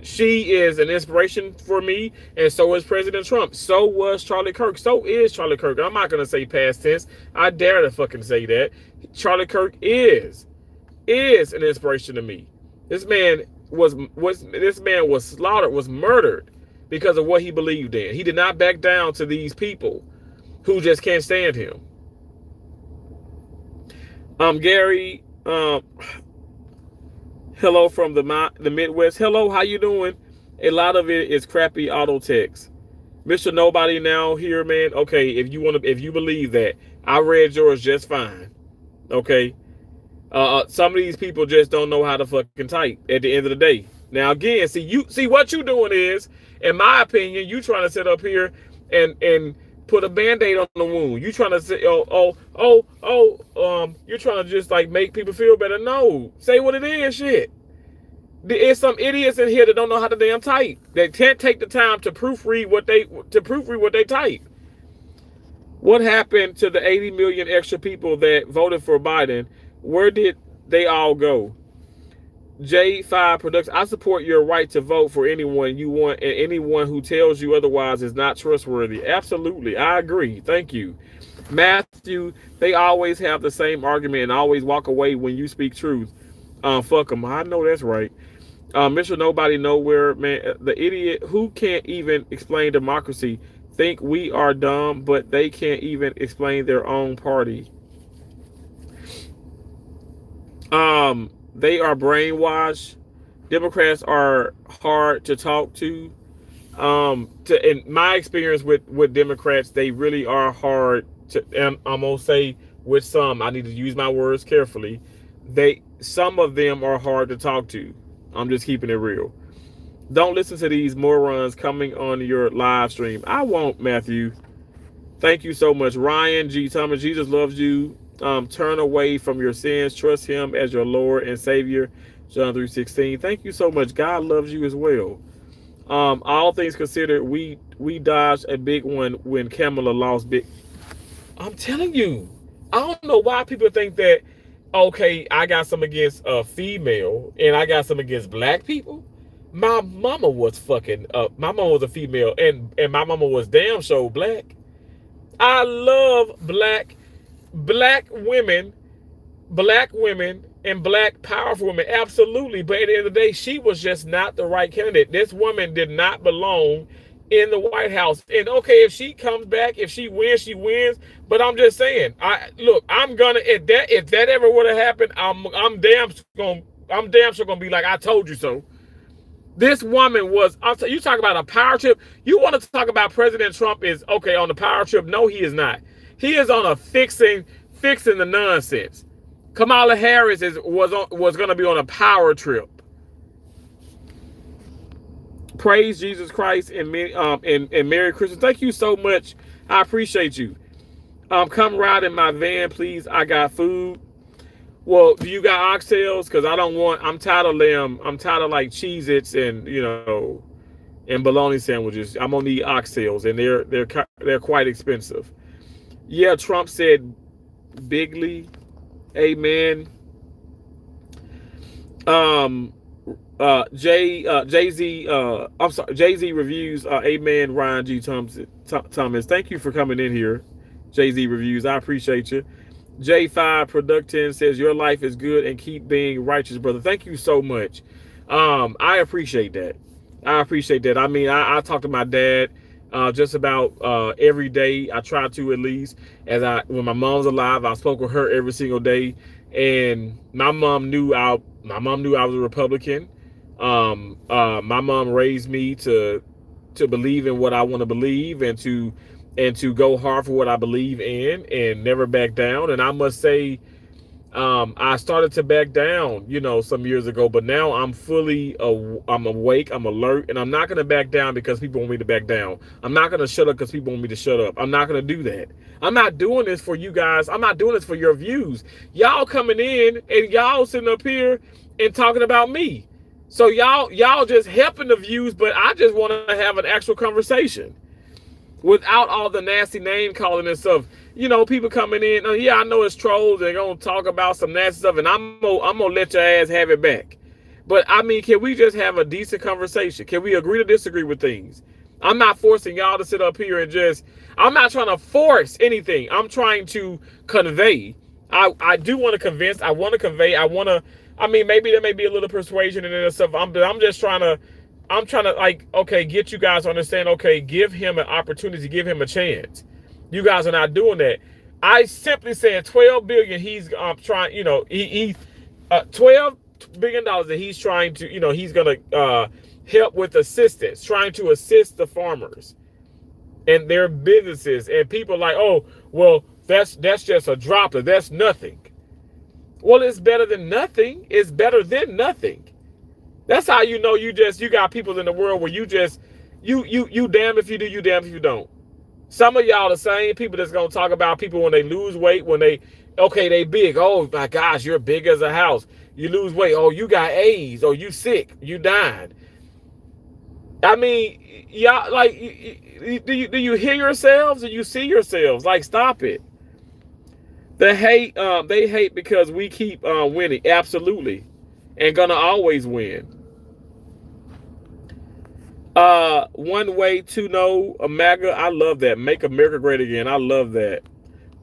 she is an inspiration for me, and so is President Trump. So was Charlie Kirk. So is Charlie Kirk. I'm not gonna say past tense. I dare to fucking say that. Charlie Kirk is an inspiration to me. This man was slaughtered, was murdered because of what he believed in. He did not back down to these people who just can't stand him. Gary, hello from the Midwest. Hello, how you doing? A lot of it is crappy auto text. Mr. Nobody now here, man. Okay, if you believe that, I read yours just fine. Okay. Some of these people just don't know how to fucking type at the end of the day. Now again, see what you doing is, in my opinion, you trying to sit up here and put a band-aid on the wound. You trying to say, you're trying to just like make people feel better. No, say what it is, shit. There's some idiots in here that don't know how to damn type. They can't take the time to proofread what they type. What happened to the 80 million extra people that voted for Biden? Where did they all go? J5 Productions. I support your right to vote for anyone you want, and anyone who tells you otherwise is not trustworthy. Absolutely. I agree. Thank you. Matthew, they always have the same argument and always walk away when you speak truth. Fuck them. I know that's right. Mr. Nobody Nowhere, man, the idiot who can't even explain democracy think we are dumb, but they can't even explain their own party. They are brainwashed. Democrats are hard to talk to. In my experience with Democrats, they really are hard to. And I'm gonna say with some, I need to use my words carefully. Some of them are hard to talk to. I'm just keeping it real. Don't listen to these morons coming on your live stream. I won't, Matthew. Thank you so much, Ryan G. Thomas. Jesus loves you. Turn away from your sins. Trust Him as your Lord and Savior. John 3:16. Thank you so much. God loves you as well. All things considered, we dodged a big one when Kamala lost big. I'm telling you, I don't know why people think that. Okay, I got some against a female, and I got some against black people. My mama was fucking up. My mama was a female, and my mama was damn sure black. I love black women, and black powerful women, absolutely. But at the end of the day, she was just not the right candidate. This woman did not belong in the White House. And okay, if she comes back, if she wins, she wins. But I'm just saying, I'm gonna if that ever would have happened, I'm damn sure gonna be like, I told you so. This woman was. You talk about a power trip. You want to talk about President Trump is okay on the power trip? No, he is not. He is on a fixing the nonsense. Kamala Harris was going to be on a power trip. Praise Jesus Christ and Merry Christmas. Thank you so much. I appreciate you. Come ride in my van, please. I got food. Well, do you got oxtails? Because I'm tired of them. I'm tired of like Cheez-Its and, and bologna sandwiches. I'm going to need oxtails, and they're quite expensive. Yeah, Trump said bigly. Amen. Jay-Z, I'm sorry, Jay-Z reviews, amen, Ryan G. Thomas. Thank you for coming in here. Jay-Z reviews, I appreciate you. J5 Productin says your life is good and keep being righteous, brother. Thank you so much. I appreciate that. I appreciate that. I mean, I talk to my dad just about every day. I try to, at least, when my mom's alive, I spoke with her every single day. And my mom knew I was a Republican. My mom raised me to believe in what I want to believe, and to go hard for what I believe in and never back down. And I must say, I started to back down, some years ago, but now I'm I'm awake, I'm alert, and I'm not going to back down because people want me to back down. I'm not going to shut up because people want me to shut up. I'm not going to do that. I'm not doing this for you guys. I'm not doing this for your views. Y'all coming in and y'all sitting up here and talking about me. So y'all just helping the views, but I just want to have an actual conversation without all the nasty name calling and stuff. People coming in, yeah, I know it's trolls, they're gonna talk about some nasty stuff, and I'm gonna let your ass have it back. But I mean, can we just have a decent conversation? Can we agree to disagree with things? I'm not forcing y'all to sit up here and I'm not trying to force anything. I'm trying to convey. I do want to convince, I want to convey, maybe there may be a little persuasion in it and stuff. I'm just trying to, get you guys to understand, give him an opportunity, give him a chance. You guys are not doing that. I simply said 12 billion. He's trying, $12 billion that he's trying to, he's going to help with assistance, trying to assist the farmers and their businesses. And people like, oh, well, that's just a droplet. That's nothing. Well, it's better than nothing. It's better than nothing. That's how you got people in the world where you damn if you do, you damn if you don't. Some of y'all the same people that's gonna talk about people when they lose weight, when they big. Oh my gosh, you're big as a house. You lose weight. Oh, you got AIDS. Oh, you sick. You died. I mean, y'all, do you hear yourselves? Do you see yourselves? Stop it. They hate because we keep winning. Absolutely, and gonna always win. One way to know MAGA, I love that. Make America great again. I love that.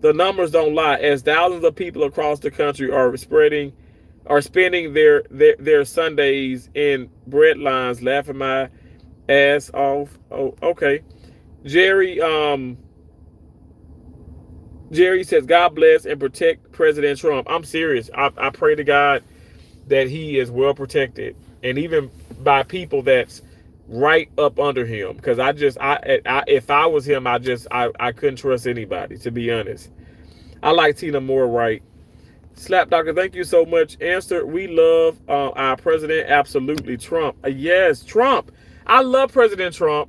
The numbers don't lie. As thousands of people across the country are spending their Sundays in bread lines, laughing my ass off. Oh, okay. Jerry says, God bless and protect President Trump. I'm serious. I pray to God that he is well protected, and even by people that's right up under him, because if I was him, I couldn't trust anybody, to be honest. I like Tina Moore, right? Slap Doctor, thank you so much. Answer, we love our president. Absolutely. Trump. Yes, Trump. I love President Trump.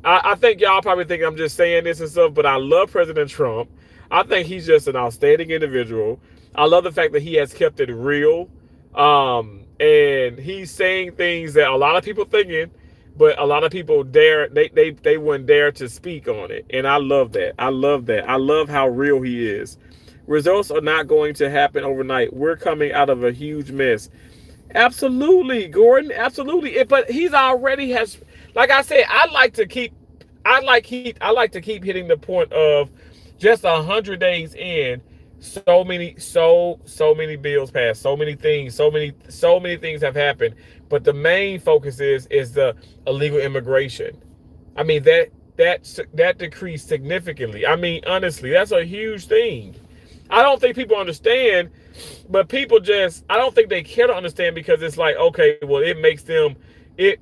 I think y'all probably think I'm just saying this and stuff, but I love President Trump. I think he's just an outstanding individual. I love the fact that he has kept it real. And he's saying things that a lot of people thinking, but a lot of people they wouldn't dare to speak on it. And I love that. I love that. I love how real he is. Results are not going to happen overnight. We're coming out of a huge mess. Absolutely, Gordon. Absolutely. But he's already has, like I said, I like to keep hitting the point of just 100 days in. So many bills passed, so many things have happened. But the main focus is the illegal immigration. I mean, that decreased significantly. I mean, honestly, that's a huge thing. I don't think people understand, but I don't think they care to understand, because it's like, okay, well, it makes them, it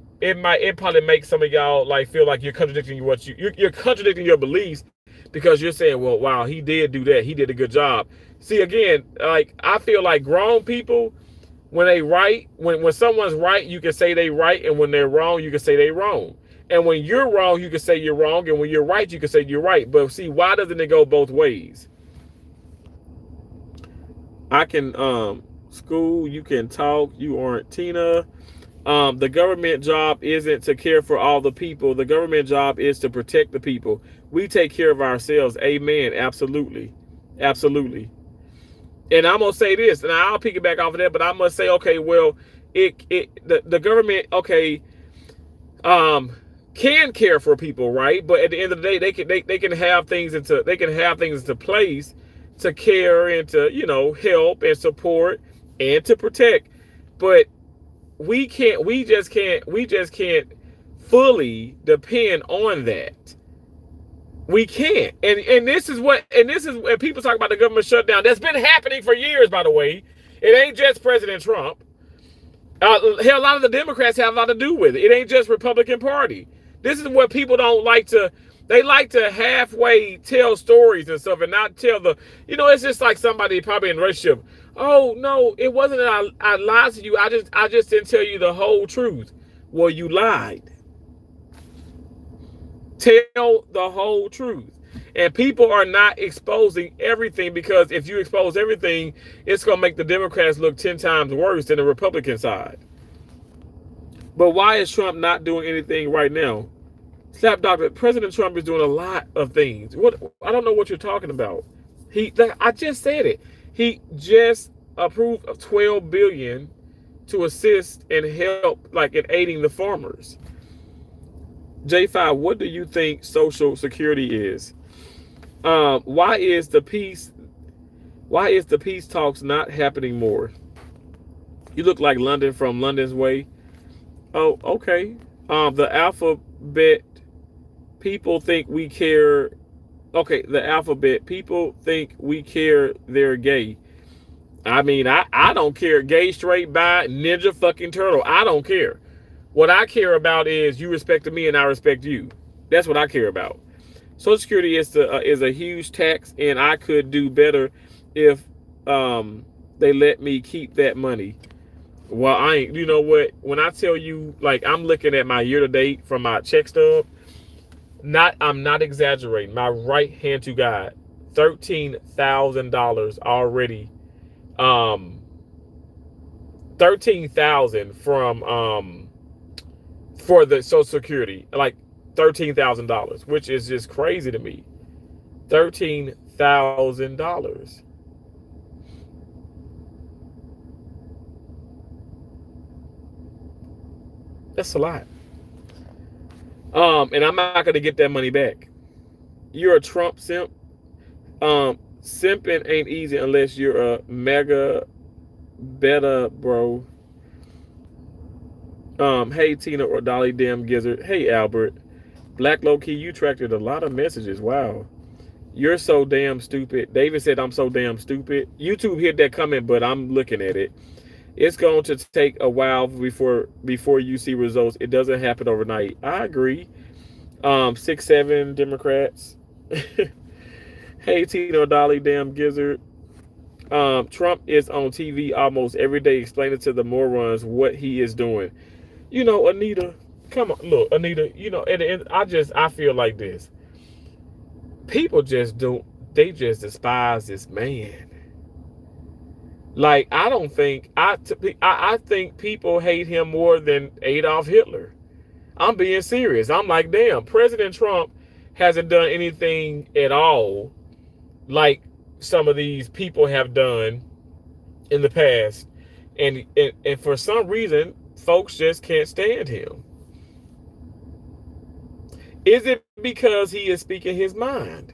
probably makes some of y'all feel like you're contradicting you're contradicting your beliefs, because you're saying, well, wow, he did do that. He did a good job. See, again, I feel like grown people, when they right, when someone's right, you can say they right. And when they're wrong, you can say they wrong. And when you're wrong, you can say you're wrong. And when you're right, you can say you're right. But see, why doesn't it go both ways? I can school, you can talk, you aren't Tina. The government job isn't to care for all the people. The government job is to protect the people. We take care of ourselves. Amen. Absolutely. Absolutely. And I'm going to say this, and I'll piggyback off of that, but I must say, okay, well, the government, okay, can care for people, right? But at the end of the day, they can have things into place to care and to, you know, help and support and to protect. But we just can't fully depend on that. We can't. And this is when people talk about the government shutdown. That's been happening for years, by the way. It ain't just President Trump. Hell, a lot of the Democrats have a lot to do with it. It ain't just Republican Party. This is what people don't like to. They like to halfway tell stories and stuff and not tell the. You know, it's just like somebody probably in a relationship. Oh no, it wasn't that I lied to you. I just didn't tell you the whole truth. Well, you lied. Tell the whole truth. And people are not exposing everything, because if you expose everything, it's going to make the Democrats look 10 times worse than the Republican side. But why is Trump not doing anything right now? Slap Doctor, President Trump is doing a lot of things. I don't know what you're talking about. I just said it. He just approved of $12 billion to assist and help, like in aiding the farmers. J5, what do you think Social Security is? Why is the peace talks not happening more? You look like London from London's Way. Oh, okay. The alphabet people think we care. Okay, the alphabet people think we care they're gay. I mean, I don't care. Gay, straight, bi, ninja, fucking turtle. I don't care. What I care about is you respecting me and I respect you. That's what I care about. Social Security is a huge tax, and I could do better if they let me keep that money. Well, I ain't. You know what? When I tell you, like, I'm looking at my year to date from my check stub. I'm not exaggerating. My right hand to God, $13,000 already. $13,000 from for the Social Security, like $13,000, which is just crazy to me. $13,000. That's a lot. And I'm not gonna get that money back. You're a Trump simp. Simping ain't easy unless you're a mega beta bro. Hey Tina or Dolly damn gizzard. Hey Albert. Black low key, you attracted a lot of messages. Wow. You're so damn stupid. David said I'm so damn stupid. YouTube hit that comment, but I'm looking at it. It's going to take a while before you see results. It doesn't happen overnight. I agree. 6-7 Democrats. Hey Tina Dolly damn gizzard. Trump is on TV almost every day explaining to the morons what he is doing. You know, Anita, come on, look, Anita, you know, at the end, I feel like this. People just despise this man. Like, I think people hate him more than Adolf Hitler. I'm being serious. I'm like, damn, President Trump hasn't done anything at all like some of these people have done in the past. And for some reason, folks just can't stand him. Is it because he is speaking his mind?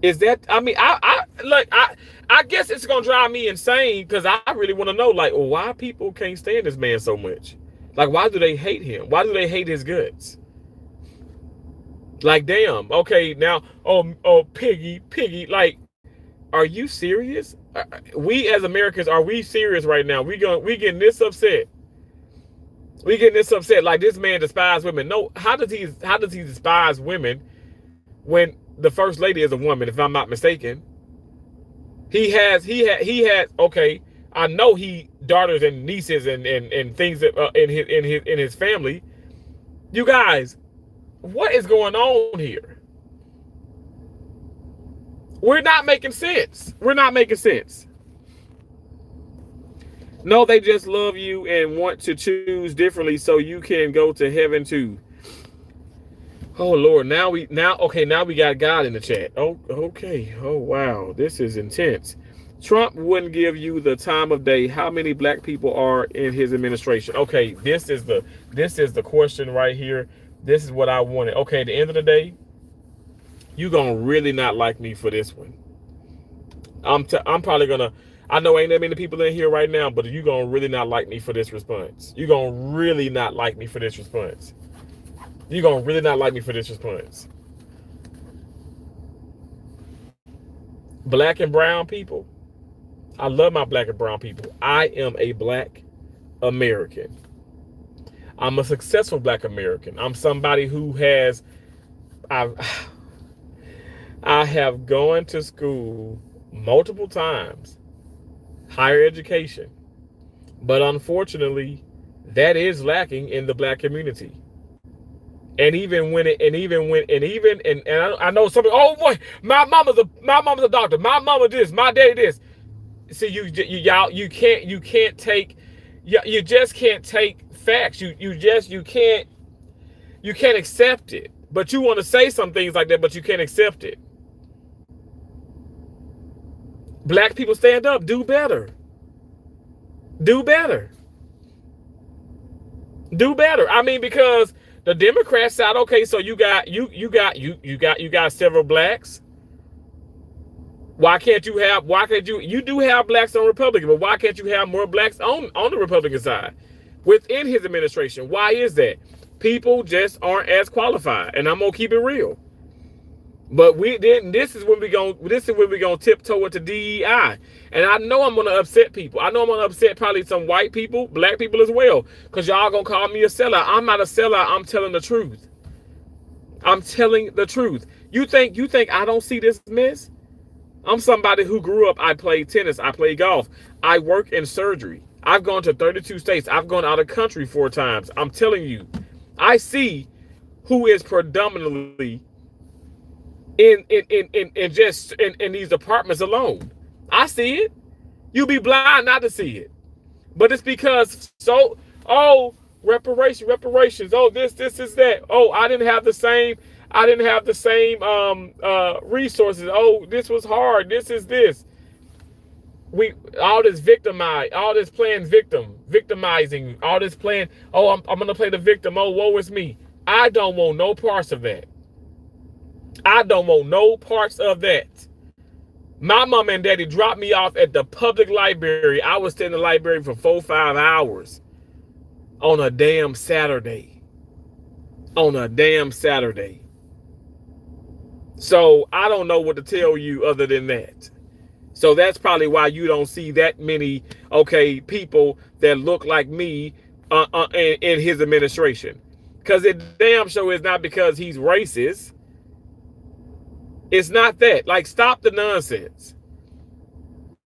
Is that, I mean, I guess it's gonna drive me insane, because I really want to know, like, why people can't stand this man so much. Like, why do they hate him? Why do they hate his guts? Like, damn, okay, now, oh, Piggy, like, are you serious? We as Americans, are we serious right now? We getting this upset. We getting this upset, like this man despises women. No, how does he despise women when the first lady is a woman, if I'm not mistaken? He had okay, I know he daughters and nieces and things that in his family. You guys, what is going on here? We're not making sense. We're not making sense. No, they just love you and want to choose differently so you can go to heaven too. Oh Lord, now we got God in the chat. Oh, okay. Oh wow, this is intense. Trump wouldn't give you the time of day. How many black people are in his administration? Okay, this is the question right here. This is what I wanted. Okay, at the end of the day, you gonna really not like me for this one. I'm probably gonna. I know ain't that many people in here right now, but you gonna really not like me for this response. You gonna really not like me for this response. You gonna really not like me for this response. Black and brown people. I love my black and brown people. I am a black American. I'm a successful black American. I'm somebody who has. I have gone to school multiple times, higher education, but unfortunately, that is lacking in the black community. And I know somebody. Oh boy, my mama's a doctor. My mama this. My daddy this. See, you can't take. You just can't take facts. You can't accept it. But you want to say some things like that, but you can't accept it. Black people stand up. Do better. Do better. Do better. I mean, because the Democrats side, okay, so you got several blacks. Why can't you do have blacks on Republican, but why can't you have more blacks on the Republican side within his administration? Why is that? People just aren't as qualified, and I'm gonna keep it real. But this is when we gonna tiptoe into DEI. And I know I'm gonna upset people. I know I'm gonna upset probably some white people, black people as well, because y'all gonna call me a sellout. I'm not a sellout, I'm telling the truth. I'm telling the truth. You think I don't see this mess? I'm somebody who grew up, I played tennis, I played golf, I work in surgery. I've gone to 32 states, I've gone out of country 4 times. I'm telling you, I see who is predominantly in these apartments alone. I see it. You be blind not to see it. But it's because reparations. Oh, this is that. Oh, I didn't have the same resources. Oh, this was hard. This is this. All this playing victimizing, all this playing, oh, I'm gonna play the victim. Oh, woe is me. I don't want no parts of that. I don't want no parts of that. My mom and daddy dropped me off at the public library. I was sitting in the library for 4-5 hours on a damn Saturday. So I don't know what to tell you other than that. So that's probably why you don't see that many, people that look like me in his administration. Because it damn sure is not because he's racist. It's not that. Like, stop the nonsense.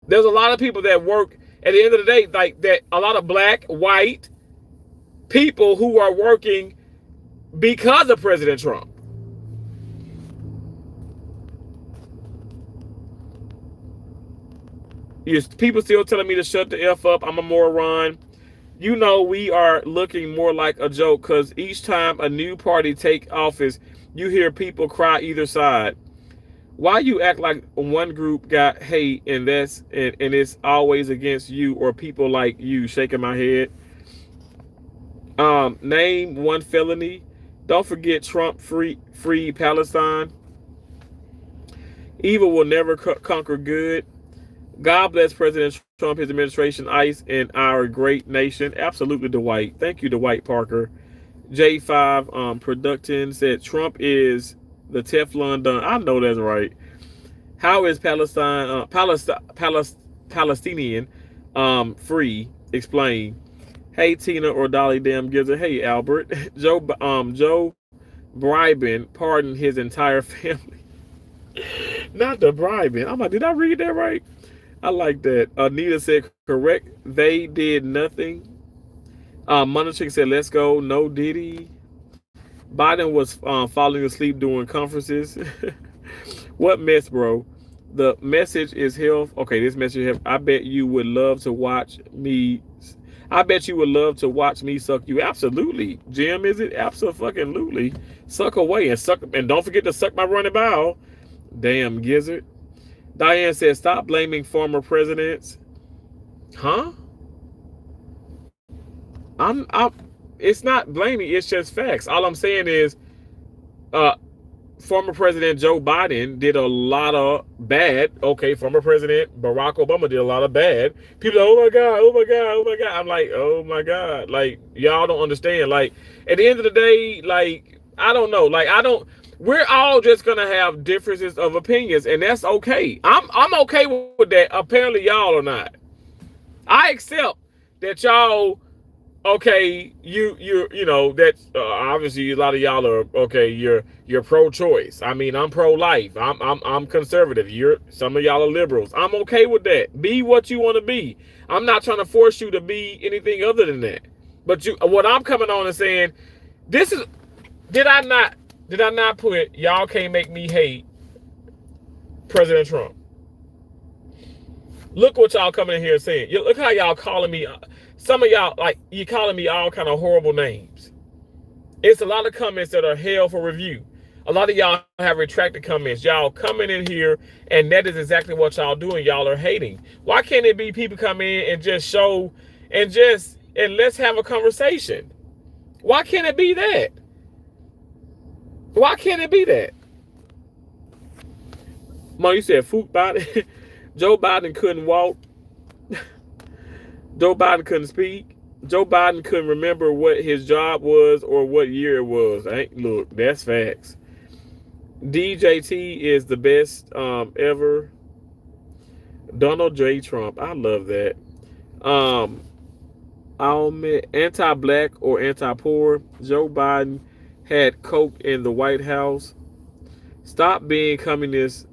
There's a lot of people that work at the end of the day, like that, a lot of black, white people who are working because of President Trump. People still telling me to shut the F up. I'm a moron. You know, we are looking more like a joke because each time a new party take office, you hear people cry either side. Why you act like one group got hate and it's always against you or people like you? Shaking my head. Name one felony. Don't forget Trump free Palestine. Evil will never conquer good. God bless President Trump, his administration, ICE, and our great nation. Absolutely, Dwight. Thank you, Dwight Parker. J5 Productin said Trump is the Teflon done. I know that's right. How is Palestinian free? Explain. Hey Tina or Dolly Damn Gizzard. Hey Albert. Joe Bribin pardoned his entire family. Not the bribing. I'm like, did I read that right? I like that. Anita said correct. They did nothing. Monachik said let's go. No Diddy. Biden was falling asleep during conferences. What mess, bro? The message is health. Okay, this message. I bet you would love to watch me. I bet you would love to watch me suck you. Absolutely, Jim. Is it absolutely? Suck away and suck, and don't forget to suck my running bowel. Damn gizzard. Diane says, stop blaming former presidents. Huh? I'm it's not blaming, it's just facts. All I'm saying is uh former President Joe Biden did a lot of bad. Okay, former President Barack Obama did a lot of bad. People are like, oh my God, oh my God, oh my God. I'm like, oh my God. Like, y'all don't understand. Like, at the end of the day, like, I don't know. Like, we're all just gonna have differences of opinions, and that's okay. I'm okay with that. Apparently, y'all are not. I accept that y'all, okay, you know that obviously a lot of y'all are okay. You're pro-choice. I mean, I'm pro-life. I'm conservative. Some of y'all are liberals. I'm okay with that. Be what you want to be. I'm not trying to force you to be anything other than that. But what I'm coming on and saying, this is, did I not put y'all can't make me hate President Trump? Look what y'all coming in here saying. Look how y'all calling me. Some of y'all, like, you calling me all kind of horrible names. It's a lot of comments that are hell for review. A lot of y'all have retracted comments. Y'all coming in here, and that is exactly what y'all doing. Y'all are hating. Why can't it be people come in and just show and let's have a conversation? Why can't it be that? Why can't it be that? Mom, you said Fook Biden. Joe Biden couldn't walk. Joe Biden couldn't speak. Joe Biden couldn't remember what his job was or what year it was. Look, that's facts. DJT is the best ever. Donald J. Trump. I love that. I'll admit, anti-black or anti-poor. Joe Biden had coke in the White House. Stop being communist.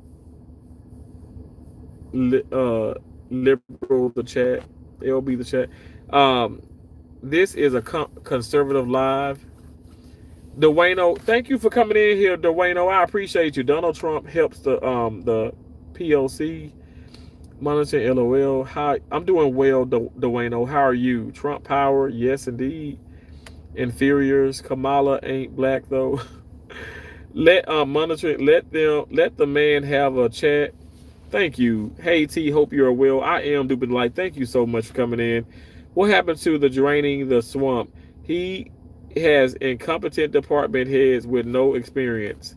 Liberal, the chat. LB, the chat. This is a conservative live. Dwayno, thank you for coming in here, Dwayno. I appreciate you. Donald Trump helps the POC. Monitoring LOL. Hi, I'm doing well, Dwayno. How are you? Trump power, yes indeed. Inferiors. Kamala ain't black though. Let the man have a chat. Thank you. Hey T, hope you're well. I am Dupin Light. Thank you so much for coming in. What happened to the draining the swamp? He has incompetent department heads with no experience.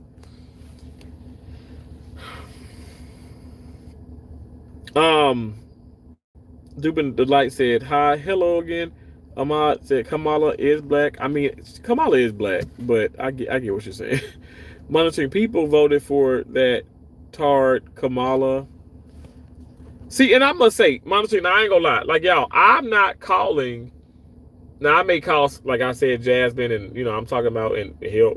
Dupin the Light said hi, hello again. Ahmad said Kamala is black. I mean, Kamala is black, but I get what you're saying. Monitoring people voted for that tard Kamala. See, and I must say, monitoring, I ain't gonna lie. Like, y'all, I'm not calling. Now, I may call, like I said, Jasmine, and, I'm talking about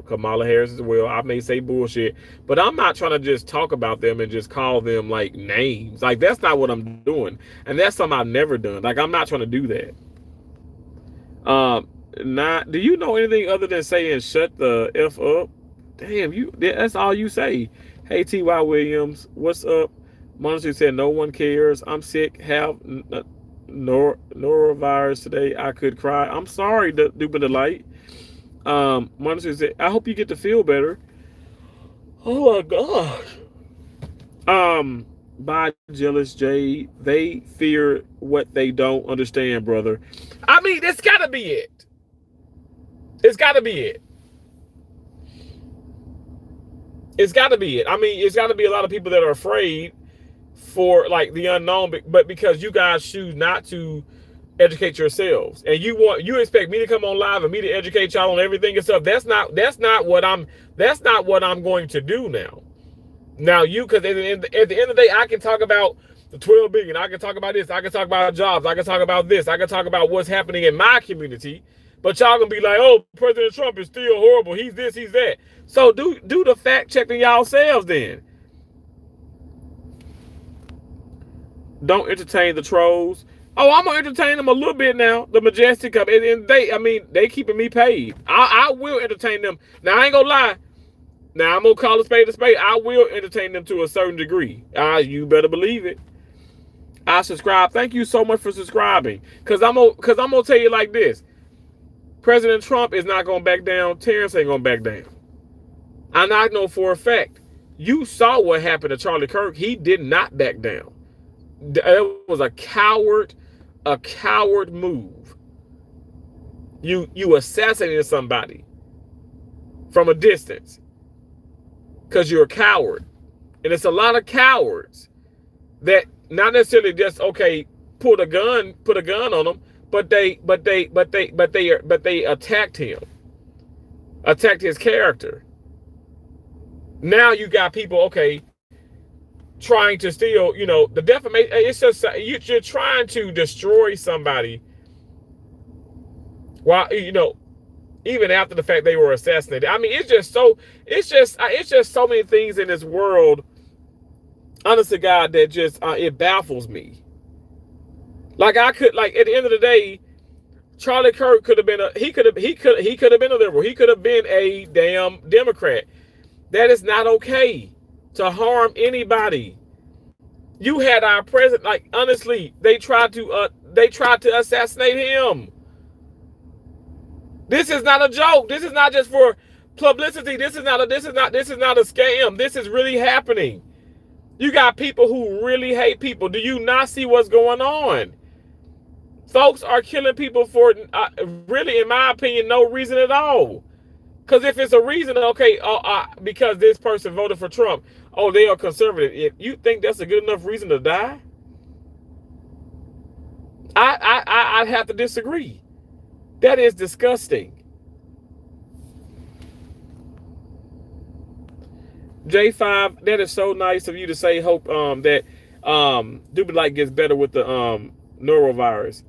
Kamala Harris as well. I may say bullshit, but I'm not trying to just talk about them and just call them, like, names. Like, that's not what I'm doing. And that's something I've never done. Like, I'm not trying to do that. Do you know anything other than saying shut the F up? Damn, that's all you say. Hey, T.Y. Williams, what's up? Monitor said no one cares. I'm sick. Have norovirus today. I could cry. I'm sorry, Dupin the Light. Monitor said, I hope you get to feel better. Oh my gosh. By Jealous Jade, they fear what they don't understand, brother. I mean, it's gotta be it. It's gotta be it. It's gotta be it. I mean, it's gotta be a lot of people that are afraid for like the unknown, but because you guys choose not to educate yourselves, and you expect me to come on live and me to educate y'all on everything and stuff. That's not what I'm going to do now. Now because at the end of the day, I can talk about the 12 billion. I can talk about this. I can talk about jobs. I can talk about this. I can talk about what's happening in my community. But y'all gonna be like, oh, President Trump is still horrible. He's this, he's that. So do the fact checking y'allselves then. Don't entertain the trolls. Oh, I'm gonna entertain them a little bit now. The Majestic, and they keeping me paid. I will entertain them. Now I ain't gonna lie. Now I'm gonna call a spade a spade. I will entertain them to a certain degree. You better believe it. I subscribe. Thank you so much for subscribing. Cause I'm gonna tell you like this. President Trump is not gonna back down. Terrence ain't gonna back down. I know for a fact You saw what happened to Charlie Kirk. He did not back down. It was a coward move. You assassinated somebody from a distance because you're a coward. And it's a lot of cowards that not necessarily just put a gun on them, but they attacked him, attacked his character. Now you got people trying to steal, the defamation. It's just you're trying to destroy somebody while even after the fact they were assassinated. I mean, it's just so many things in this world, honest to God, that just it baffles me. Like at the end of the day, Charlie Kirk could have been he could have been a liberal. He could have been a damn Democrat. That is not okay to harm anybody. You had our president, like, honestly, they tried to assassinate him. This is not a joke. This is not just for publicity. This is not a scam. This is really happening. You got people who really hate people. Do you not see what's going on? Folks are killing people for really, in my opinion, no reason at all. Because if it's a reason, because this person voted for Trump, they are conservative. If you think that's a good enough reason to die, I'd have to disagree. That is disgusting. J5, that is so nice of you to say. Hope that Dubulite gets better with the norovirus.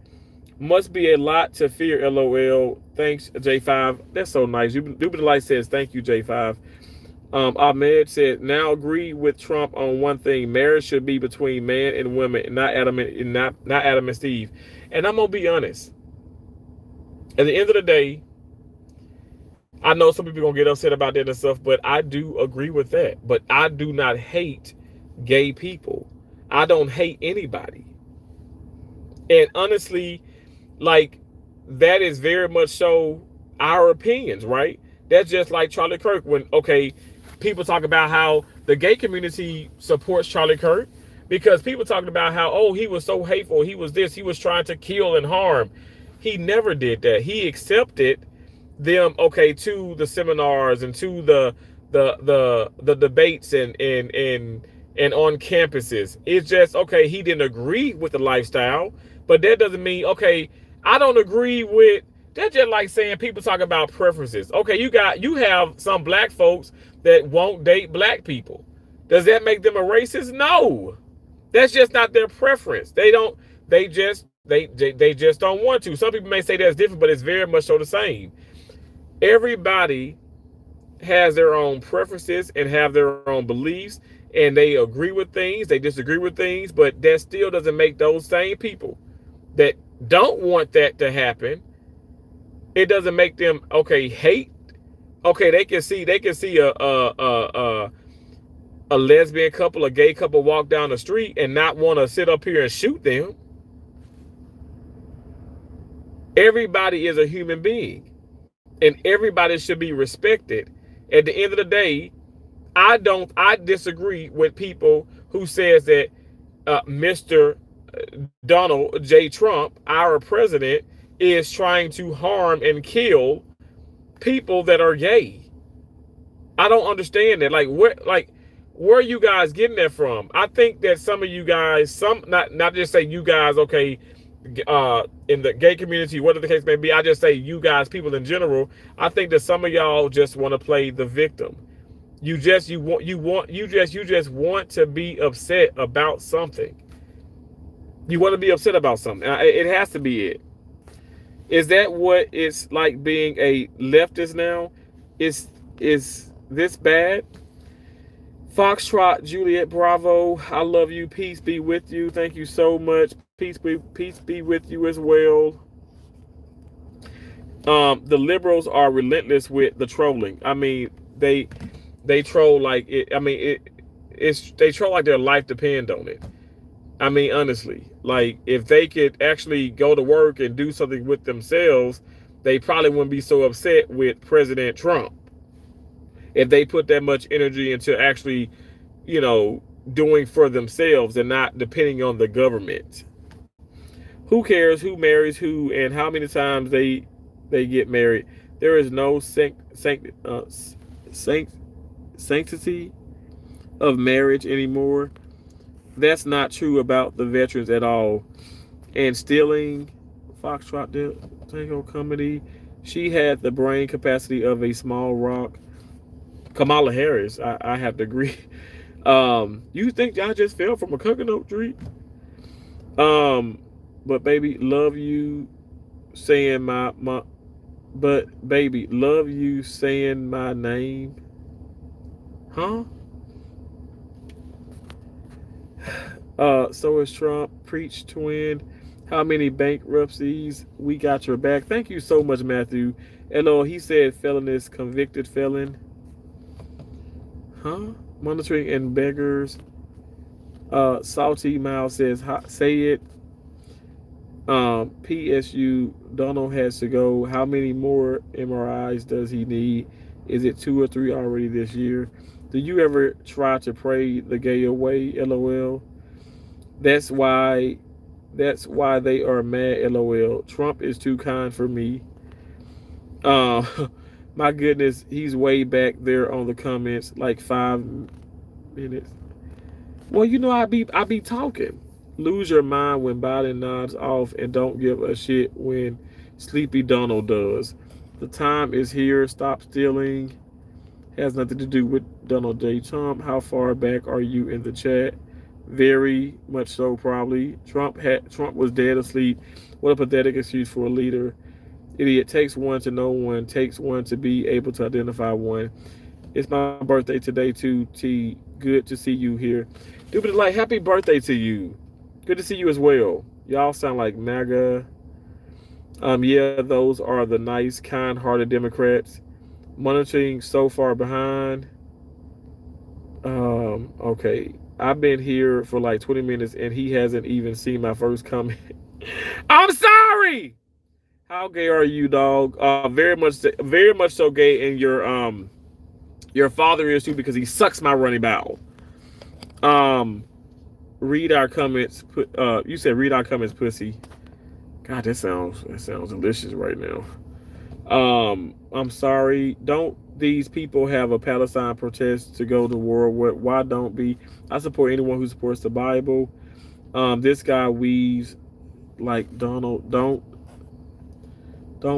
Must be a lot to fear, LOL. Thanks, J5. That's so nice. Dubulite says, thank you, J5. Ahmed said, now agree with Trump on one thing. Marriage should be between man and woman, and not Adam and Steve. And I'm gonna be honest. At the end of the day, I know some people are gonna get upset about that and stuff, but I do agree with that. But I do not hate gay people. I don't hate anybody. And honestly, like, that is very much so our opinions, right? That's just like Charlie Kirk when, people talk about how the gay community supports Charlie Kirk because people talking about how, he was so hateful, he was this, he was trying to kill and harm. He never did that. He accepted them, to the seminars and to the debates and on campuses. It's just, he didn't agree with the lifestyle, but that doesn't mean, I don't agree with, that's just like saying people talk about preferences. You have some black folks that won't date black people. Does that make them a racist? No. That's just not their preference. They just don't want to. Some people may say that's different, but it's very much so the same. Everybody has their own preferences and have their own beliefs, and they agree with things, they disagree with things, but that still doesn't make those same people that don't want that to happen, it doesn't make them hate. They can see a lesbian couple, a gay couple walk down the street and not want to sit up here and shoot them. Everybody is a human being, and everybody should be respected. At the end of the day, I disagree with people who says that Mr. Donald J. Trump, our president, is trying to harm and kill people that are gay. I don't understand that. Where are you guys getting that from? I think that some of you guys, not just say you guys, in the gay community, whatever the case may be, I just say you guys, people in general. I think that some of y'all just want to play the victim. You just want to be upset about something. You want to be upset about something. It has to be it. Is that what it's like being a leftist now? Is this bad? Foxtrot, Juliet Bravo, I love you. Peace be with you. Thank you so much. Peace be with you as well. The liberals are relentless with the trolling. I mean, they troll like it. I mean, they troll like their life depends on it. I mean, honestly, like, if they could actually go to work and do something with themselves, they probably wouldn't be so upset with President Trump. if they put that much energy into actually, you know, doing for themselves and not depending on the government. Who cares who marries who and how many times they get married? There is no sanct, sanctity of marriage anymore. That's not true about the veterans at all. And stealing Foxtrot Tango Comedy, she had the brain capacity of a small rock. Kamala Harris, I have to agree. You think I just fell from a coconut tree? Um, but baby, love you saying my but baby, love you saying my name. Huh? So is Trump. Preach twin. How many bankruptcies? We got your back. Thank you so much, Matthew. LO, he said felonist, convicted felon. Huh? Monitoring and beggars. Salty Mile says, say it. PSU, Donald has to go. How many more MRIs does he need? Is it 2 or 3 already this year? Do you ever try to pray the gay away? LOL. That's why they are mad. LOL. Trump is too kind for me. Uh, my goodness, he's way back there on the comments, like 5 minutes. Well, you know, I be talking. Lose your mind when Biden nods off and don't give a shit when Sleepy Donald does. The time is here. Stop stealing. Has nothing to do with Donald J. Trump. How far back are you in the chat? Very much so, probably. Trump was dead asleep. What a pathetic excuse for a leader. Idiot. Takes one to know one. Takes one to be able to identify one. It's my birthday today too, T. Good to see you here. Dude, like, happy birthday to you. Good to see you as well. Y'all sound like MAGA. Yeah, those are the nice, kind-hearted Democrats. Monitoring so far behind. Okay. I've been here for like 20 minutes and he hasn't even seen my first comment. I'm sorry. How gay are you, dog? Very much so gay, and your father is too because he sucks my running bowel. Read our comments. You said read our comments, pussy. God, that sounds delicious right now. I'm sorry. Don't these people have a Palestine protest to go to war? Why don't be? I support anyone who supports the Bible. This guy weaves like Donald. Don't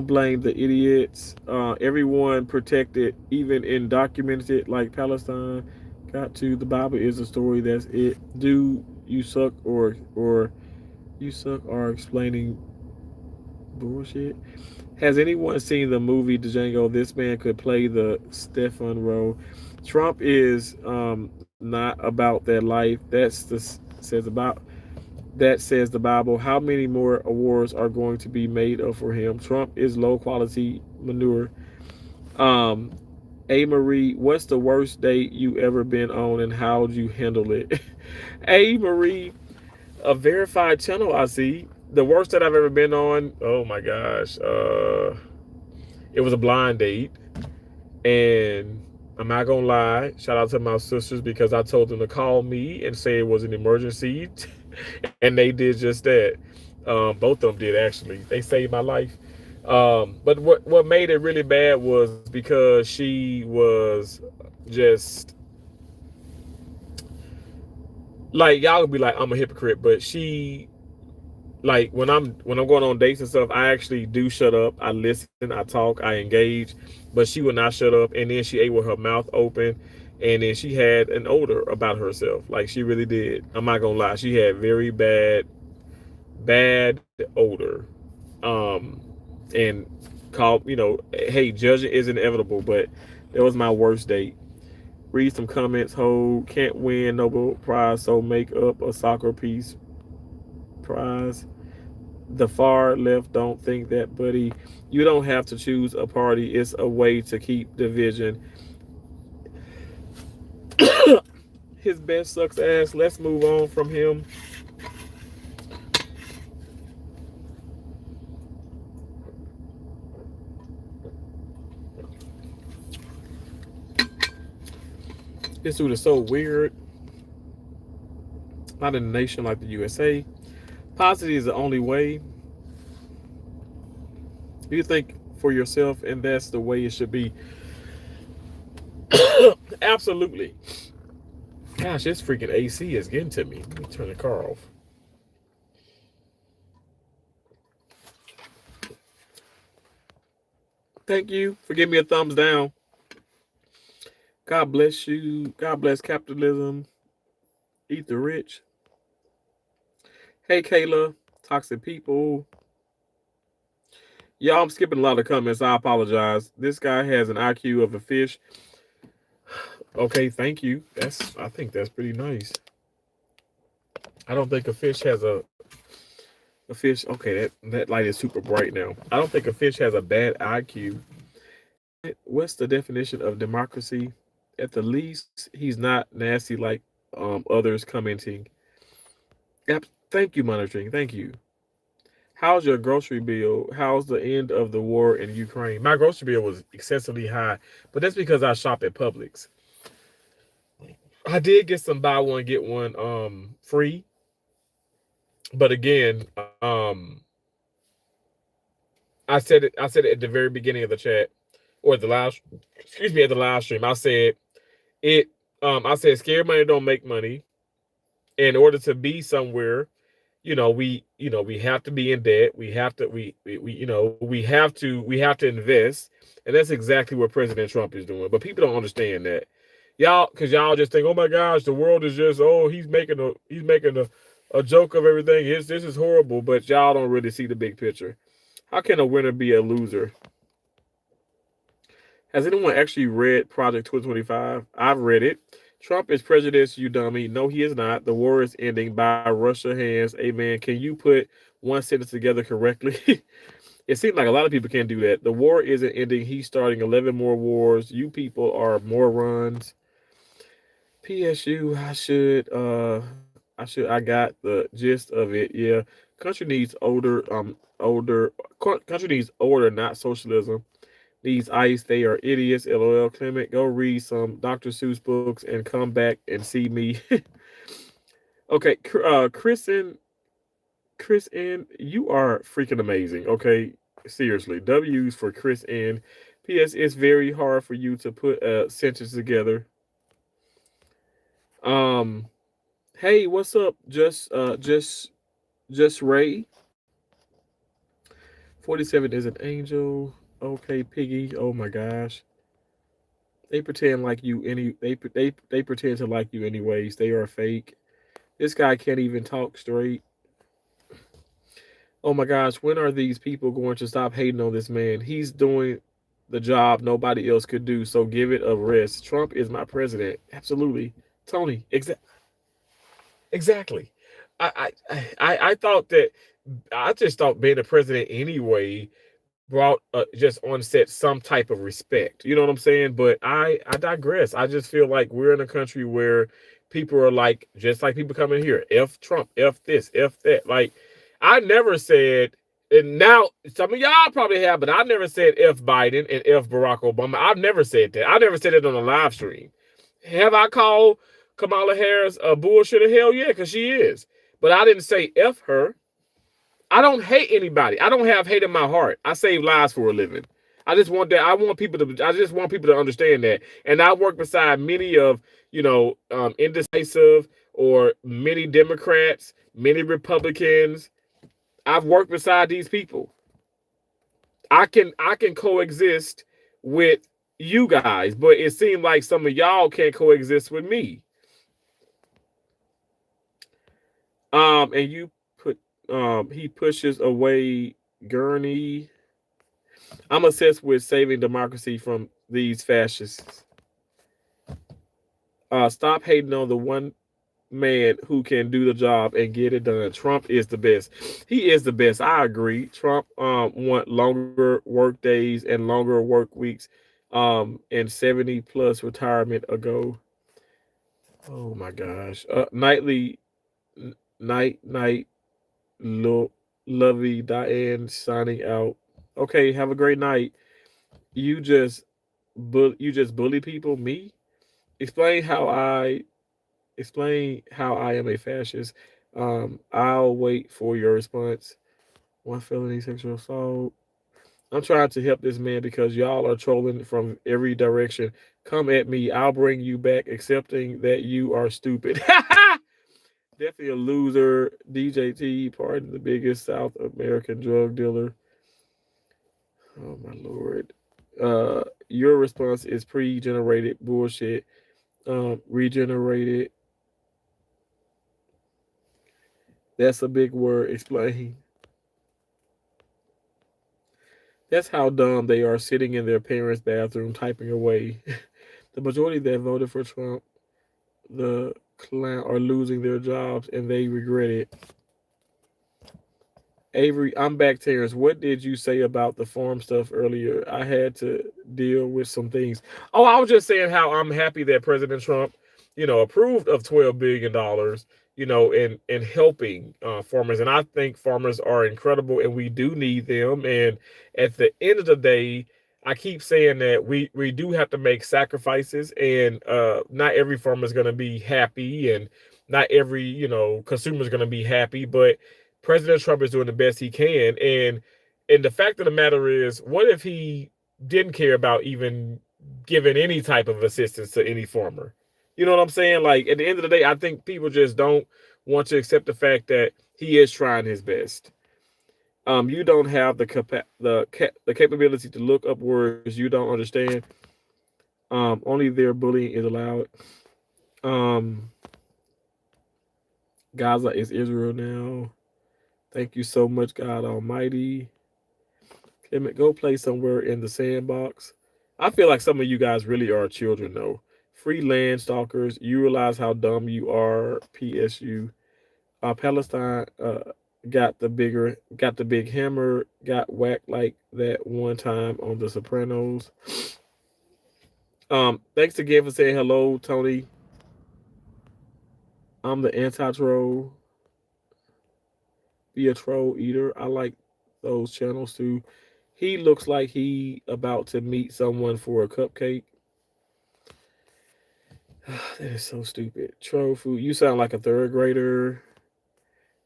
blame the idiots. Everyone protected, even in documented like Palestine. Got to. The Bible is a story. That's it. Do you suck or you suck are explaining bullshit? Has anyone seen the movie Django? This man could play the Stefan role. Trump is not about that life. That says the Bible. How many more awards are going to be made up for him? Trump is low quality manure. A Marie, what's the worst date you ever been on and how'd you handle it? A Marie, a verified channel I see. The worst that I've ever been on, oh my gosh. It was a blind date. And I'm not gonna lie, shout out to my sisters because I told them to call me and say it was an emergency. And they did just that. Both of them did actually. They saved my life. But what made it really bad was because she was just like, y'all would be like, I'm a hypocrite, but she, like, when I'm going on dates and stuff, I actually do shut up. I listen, I talk, I engage, but she would not shut up. And then she ate with her mouth open, and then she had an odor about herself. Like, she really did. I'm not gonna lie, she had very bad odor. And called, hey, judging is inevitable, but that was my worst date. Read some comments. Hold, can't win Nobel Prize, so make up a soccer piece prize. The far left don't think that, buddy. You don't have to choose a party. It's a way to keep division. His best sucks ass. Let's move on from him. This dude is so weird. Not in a nation like the USA. Positive is the only way. You think for yourself, and that's the way it should be. Absolutely. Gosh, this freaking AC is getting to me. Let me turn the car off. Thank you for giving me a thumbs down. God bless you. God bless capitalism. Eat the rich. Hey, Kayla. Toxic people. Y'all, I'm skipping a lot of comments. I apologize. This guy has an IQ of a fish. Okay, thank you. I think that's pretty nice. I don't think a fish has a fish. Okay, that light is super bright now. I don't think a fish has a bad IQ. What's the definition of democracy? At the least, he's not nasty like others commenting. Yep. Thank you, monitoring. Thank you. How's your grocery bill? How's the end of the war in Ukraine? My grocery bill was excessively high, but that's because I shop at Publix. I did get some buy one get one free, but again, I said it at the very beginning of the chat or the live, excuse me, at the live stream. I said it. I said scared money don't make money. In order to be somewhere, we have to be in debt. We have to we have to invest, and that's exactly what President Trump is doing. But people don't understand that, y'all, because y'all just think, oh my gosh, the world is just he's making a joke of everything. This is horrible, but y'all don't really see the big picture. How can a winner be a loser? Has anyone actually read Project 2025? I've read it. Trump is prejudiced, you dummy. No, he is not. The war is ending by Russia hands. Amen. Can you put one sentence together correctly? It seems like a lot of people can't do that. The war isn't ending. He's starting 11 more wars. You people are morons. PSU, I got the gist of it. Yeah. Country needs country needs order, not socialism. These ICE, they are idiots. LOL. Clement, go read some Dr. Seuss books and come back and see me. Okay, Chris N, you are freaking amazing. Okay, seriously. W's for Chris N. P.S. It's very hard for you to put a sentence together. Hey, what's up? Just Ray. 47 is an angel. Okay, Piggy. Oh my gosh. They pretend like you they pretend to like you anyways. They are fake. This guy can't even talk straight. Oh my gosh, when are these people going to stop hating on this man? He's doing the job nobody else could do, so give it a rest. Trump is my president. Absolutely. Tony, exactly. I thought that I just thought being a president anyway brought just on set some type of respect. You know what I'm saying? But I digress. I just feel like we're in a country where people are like, just like people coming here, F Trump, F this, F that. Like, I never said, and now some of y'all probably have, but I never said F Biden and F Barack Obama. I've never said that. I never said it on a live stream. Have I called Kamala Harris a bullshitter? Hell yeah, because she is. But I didn't say F her. I don't hate anybody. I don't have hate in my heart. I save lives for a living. I just want that. I just want people to understand that. And I work beside many of, indecisive or many Democrats, many Republicans. I've worked beside these people. I can coexist with you guys, but it seemed like some of y'all can't coexist with me. And you put he pushes away Gurney. I'm obsessed with saving democracy from these fascists. Stop hating on the one man who can do the job and get it done. Trump is the best. He is the best. I agree. Trump want longer work days and longer work weeks and 70 plus retirement ago. Oh my gosh. Night, lovey Diane signing out. Okay, have a great night. You just bully people. Me? Explain how I am a fascist. I'll wait for your response. One felony sexual assault. I'm trying to help this man because y'all are trolling from every direction. Come at me. I'll bring you back, accepting that you are stupid. Definitely a loser. DJT, pardon the biggest South American drug dealer. Oh my lord. Your response is pre-generated bullshit. Regenerated. That's a big word. Explain. That's how dumb they are sitting in their parents' bathroom typing away. The majority that voted for Trump, the clown, are losing their jobs and they regret it. Avery, I'm back, Terrence. What did you say about the farm stuff earlier? I had to deal with some things. Oh, I was just saying how I'm happy that President Trump, approved of $12 billion, and helping farmers. And I think farmers are incredible, and we do need them. And at the end of the day, I keep saying that we do have to make sacrifices, and not every farmer is going to be happy, and not every consumer is going to be happy, but President Trump is doing the best he can. And the fact of the matter is, what if he didn't care about even giving any type of assistance to any farmer? You know what I'm saying? Like at the end of the day, I think people just don't want to accept the fact that he is trying his best. You don't have the capability to look up words you don't understand. Only their bullying is allowed. Um, Gaza is Israel now. Thank you so much, God Almighty. Clement, go play somewhere in the sandbox. I feel like some of you guys really are children, though. Free land stalkers. You realize how dumb you are. PSU. Palestine got the big hammer. Got whacked like that one time on The Sopranos. Thanks again for saying hello, Tony. I'm the anti-troll. Be a troll eater. I like those channels too. He looks like he about to meet someone for a cupcake. That is so stupid. Troll food. You sound like a third grader.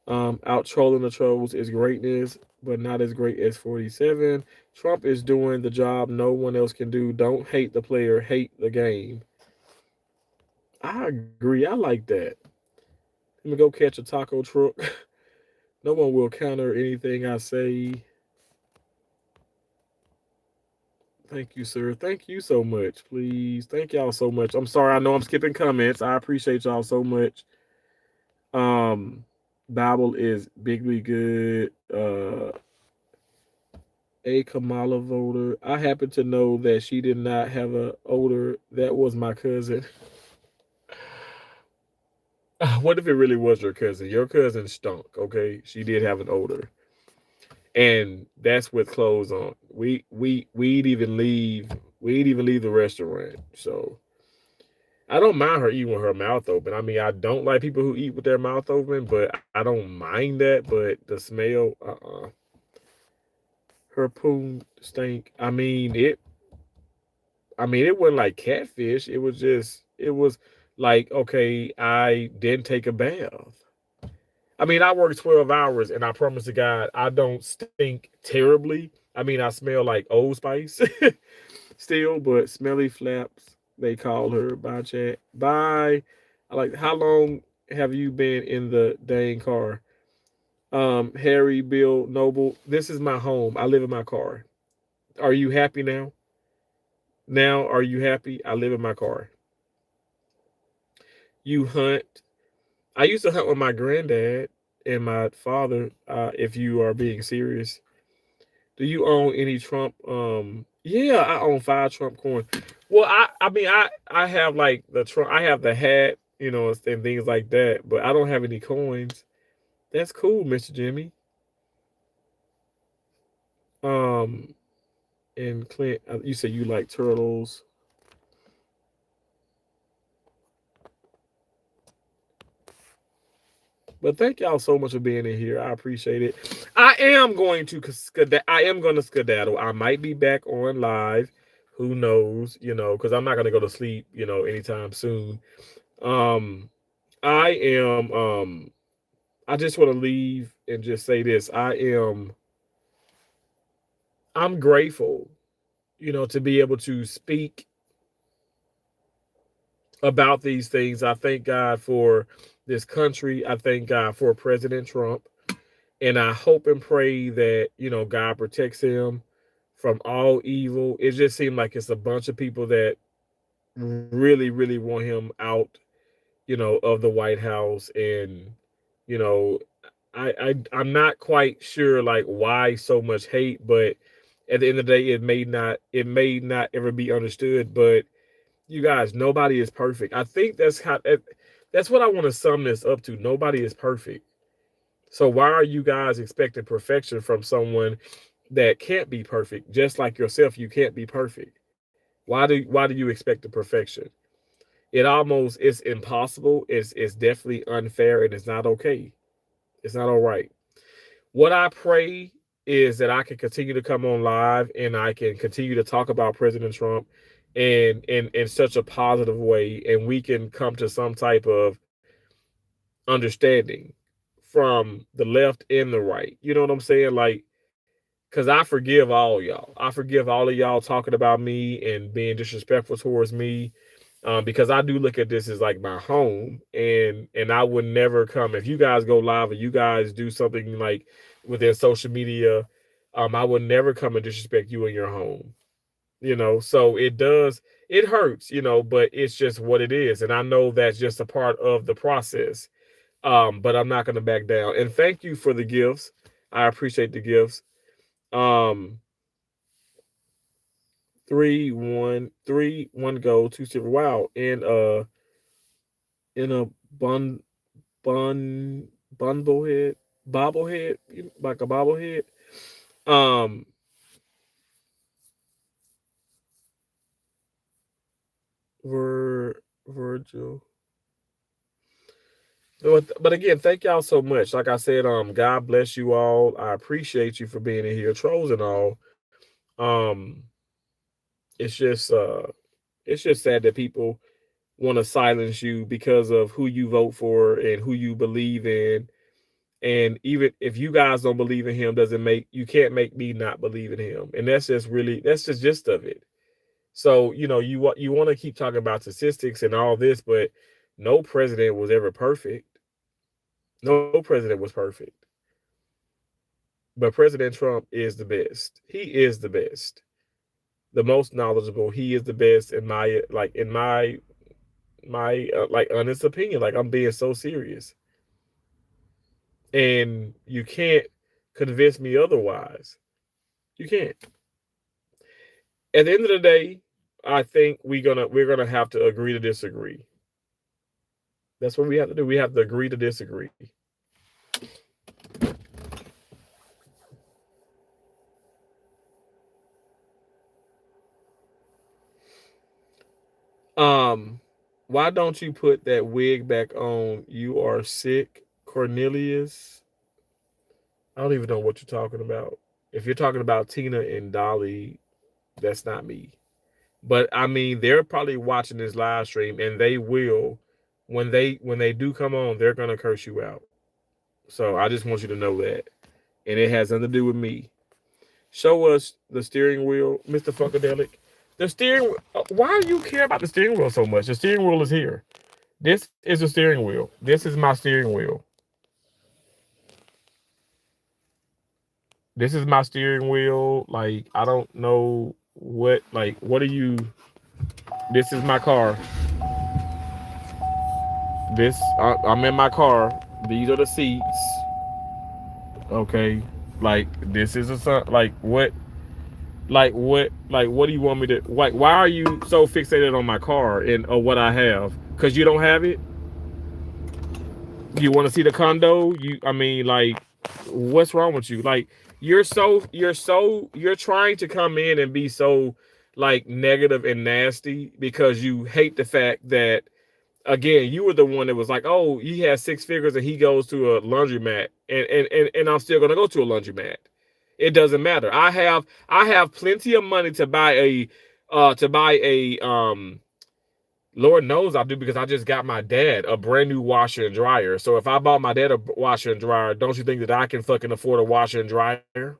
Out trolling the trolls is greatness, but not as great as 47. Trump is doing the job no one else can do. Don't hate the player, hate the game. I agree. I like that. Let me go catch a taco truck. No one will counter anything I say. Thank you, sir. Thank you so much. Please. Thank y'all so much. I'm sorry. I know I'm skipping comments. I appreciate y'all so much. Bible is bigly good. A Kamala voter. I happen to know that she did not have a odor. That was my cousin. What if it really was your cousin? Your cousin stunk, okay? She did have an odor. And that's with clothes on. We'd even leave the restaurant. So I don't mind her eating with her mouth open. I mean, I don't like people who eat with their mouth open, but I don't mind that. But the smell, her poo stink. It wasn't like catfish. It was like, okay, I didn't take a bath. I mean, I work 12 hours and I promise to God, I don't stink terribly. I mean, I smell like Old Spice still, but smelly flaps, they call her. Bye, chat. Bye. How long have you been in the dang car? Harry, Bill, Noble, this is my home. I live in my car. Are you happy now? Now, are you happy? I live in my car. You hunt. I used to hunt with my granddad and my father, if you are being serious. Do you own any Trump? Yeah, I own 5 Trump coins. Well, I have like the Trump. I have the hat, and things like that. But I don't have any coins. That's cool, Mr. Jimmy. And Clint, you said you like turtles. But thank y'all so much for being in here. I appreciate it. I am going to skedaddle. I might be back on live. Who knows? Because I'm not gonna go to sleep, anytime soon. Um, I am. I just want to leave and just say this. I'm grateful, to be able to speak about these things. I thank God for this country. I thank God for President Trump. And I hope and pray that, God protects him from all evil. It just seemed like it's a bunch of people that really, really want him out, of the White House. And, you know, I'm not quite sure like why so much hate, but at the end of the day, it may not ever be understood. But you guys, nobody is perfect. I think that's what I want to sum this up to. Nobody is perfect. So why are you guys expecting perfection from someone that can't be perfect? Just like yourself, you can't be perfect. Why do you expect the perfection? It's impossible. It's definitely unfair, and it's not okay. It's not all right. What I pray is that I can continue to come on live and I can continue to talk about President Trump and in such a positive way, and we can come to some type of understanding from the left and the right. You know what I'm saying? Like, because I forgive all y'all. I forgive all of y'all talking about me and being disrespectful towards me. Because I do look at this as like my home, and I would never come if you guys go live or you guys do something like within social media. I would never come and disrespect you in your home. So it hurts, but it's just what it is, and I know that's just a part of the process. But I'm not going to back down. And thank you for the gifts. I appreciate the gifts. Um, 3-1-3-1 goal, 2-0. Wow, in a bun bun bumblehead bobblehead, like a bobblehead. Um, Virgil. But again, thank y'all so much. Like I said, God bless you all. I appreciate you for being in here, trolls and all. Um, it's just sad that people want to silence you because of who you vote for and who you believe in. And even if you guys don't believe in him, doesn't make you can't make me not believe in him. And that's just gist of it. So you want to keep talking about statistics and all this, but no president was ever perfect. No president was perfect. But President Trump is the best. He is the best, the most knowledgeable. He is the best in my like honest opinion. Like, I'm being so serious, and you can't convince me otherwise. You can't. At the end of the day, I think we're gonna have to agree to disagree. That's what we have to do. We have to agree to disagree. Um, why don't you put that wig back on? You are sick, Cornelius. I don't even know what you're talking about. If you're talking about Tina and Dolly, that's not me. But I mean, they're probably watching this live stream, and they will, when they do come on, they're gonna curse you out. So I just want you to know that, and it has nothing to do with me. Show us the steering wheel, Mr. Funkadelic. The steering. Why do you care about the steering wheel so much? The steering wheel is here. This is the steering wheel. This is my steering wheel. This is my steering wheel. Like, I don't know what. Like, what are you? This is my car. I'm in my car. These are the seats. Okay. Like, this is a sun. Like, what? Like, what? Like, what do you want me to? Why are you so fixated on my car and or what I have? Because you don't have it. You want to see the condo? I mean, like, what's wrong with you? Like, you're trying to come in and be so like negative and nasty because you hate the fact that, again, you were the one that was like, oh, he has six figures and he goes to a laundromat, and I'm still gonna go to a laundromat. It doesn't matter. I have plenty of money to buy to buy a Lord knows I do, because I just got my dad a brand new washer and dryer. So if I bought my dad a washer and dryer, don't you think that I can fucking afford a washer and dryer?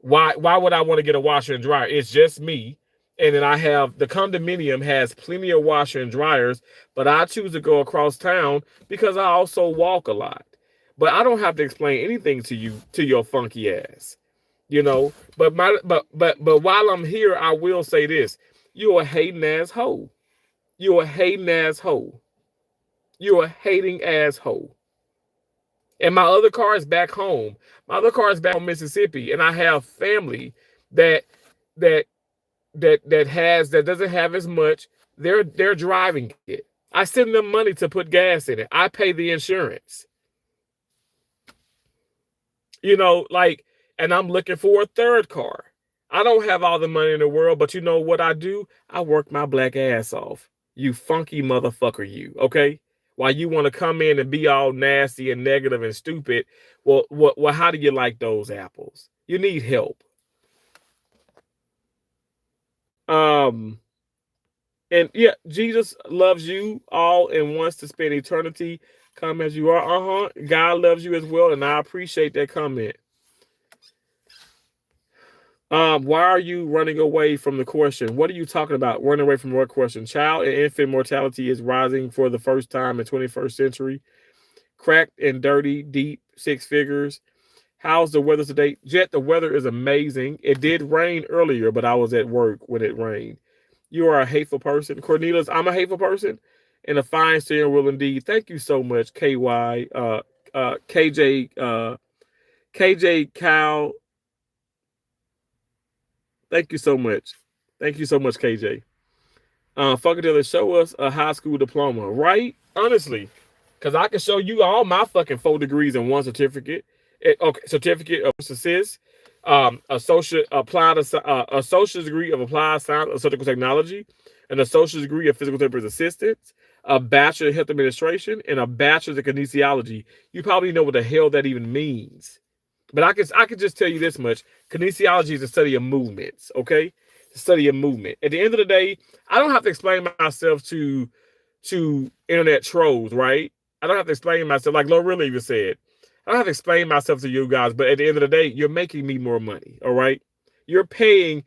Why would I want to get a washer and dryer? It's just me. And then I have the condominium has plenty of washer and dryers, but I choose to go across town because I also walk a lot. But I don't have to explain anything to you, to your funky ass. You know, but while I'm here, I will say this. You're a hating ass hoe. You're a hating asshole. You're a hating asshole. And my other car is back home. My other car is back home, Mississippi, and I have family that that that doesn't have as much. They're driving it. I send them money to put gas in it. I pay the insurance. You know, like, and I'm looking for a third car. I don't have all the money in the world, but you know what I do? I work my black ass off. You funky motherfucker, you, okay? While you want to come in and be all nasty and negative and stupid, well, how do you like those apples? You need help. Um, and yeah, Jesus loves you all and wants to spend eternity. Come as you are. God loves you as well, and I appreciate that comment. Why are you running away from the question? What are you talking about? Running away from what question? Child and infant mortality is rising for the first time in 21st century. Cracked and dirty, deep, six figures. How's the weather today? Jet, the weather is amazing. It did rain earlier, but I was at work when it rained. You are a hateful person. Cornelius, I'm a hateful person and a fine steering wheel indeed. Thank you so much, KY, KJ Cal. Thank you so much. Thank you so much, KJ. Funkadelic, show us a high school diploma, right? Honestly, because I can show you all my fucking 4 degrees in one certificate. Okay, certificate of assist, associate degree of applied science or surgical technology, an associate degree of physical therapist assistance, a bachelor of health administration, and a bachelor's of kinesiology. You probably know what the hell that even means. But I can just tell you this much. Kinesiology is the study of movements, okay? The study of movement. At the end of the day, I don't have to explain myself to internet trolls, right? I don't have to explain myself, like Lorilla even said. I don't have to explain myself to you guys, but at the end of the day, you're making me more money, all right? You're paying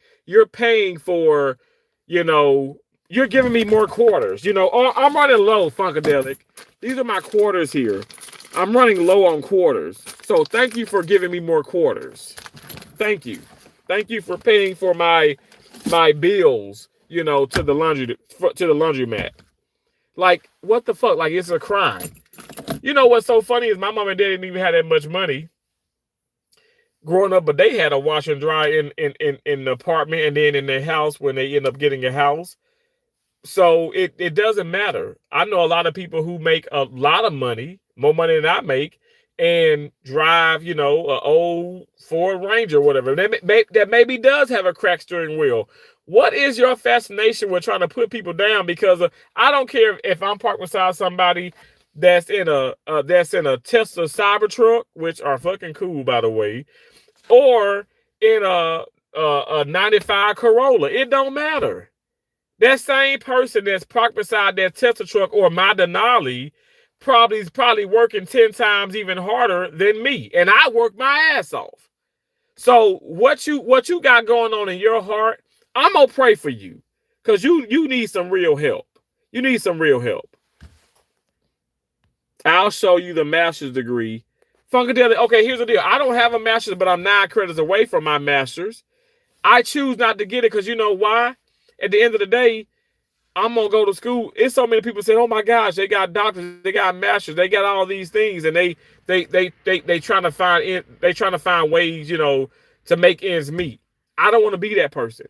for, you're giving me more quarters. I'm running low, Funkadelic. These are my quarters here. I'm running low on quarters. So thank you for giving me more quarters. Thank you. Thank you for paying for my bills, to the laundromat. Like, what the fuck? Like, it's a crime. You know what's so funny is my mom and dad didn't even have that much money growing up, but they had a washer and dryer in the apartment and then in their house when they end up getting a house. So it doesn't matter. I know a lot of people who make a lot of money, more money than I make, and drive, an old Ford Ranger or whatever. That maybe does have a cracked steering wheel. What is your fascination with trying to put people down? Because I don't care if I'm parked beside somebody that's in a Tesla Cybertruck, which are fucking cool, by the way, or in a 95 Corolla. It don't matter. That same person that's parked beside that Tesla truck or my Denali probably working 10 times even harder than me, and I work my ass off. So what you got going on in your heart, I'm gonna pray for you, because you need some real help. You need some real help. I'll show you the master's degree. Funkadelic, okay, here's the deal. I don't have a master's, but I'm 9 credits away from my master's. I choose not to get it because you know why? At the end of the day, I'm gonna go to school. It's so many people say, "Oh my gosh, they got doctors, they got masters, they got all these things," and they trying to find ways, to make ends meet. I don't want to be that person.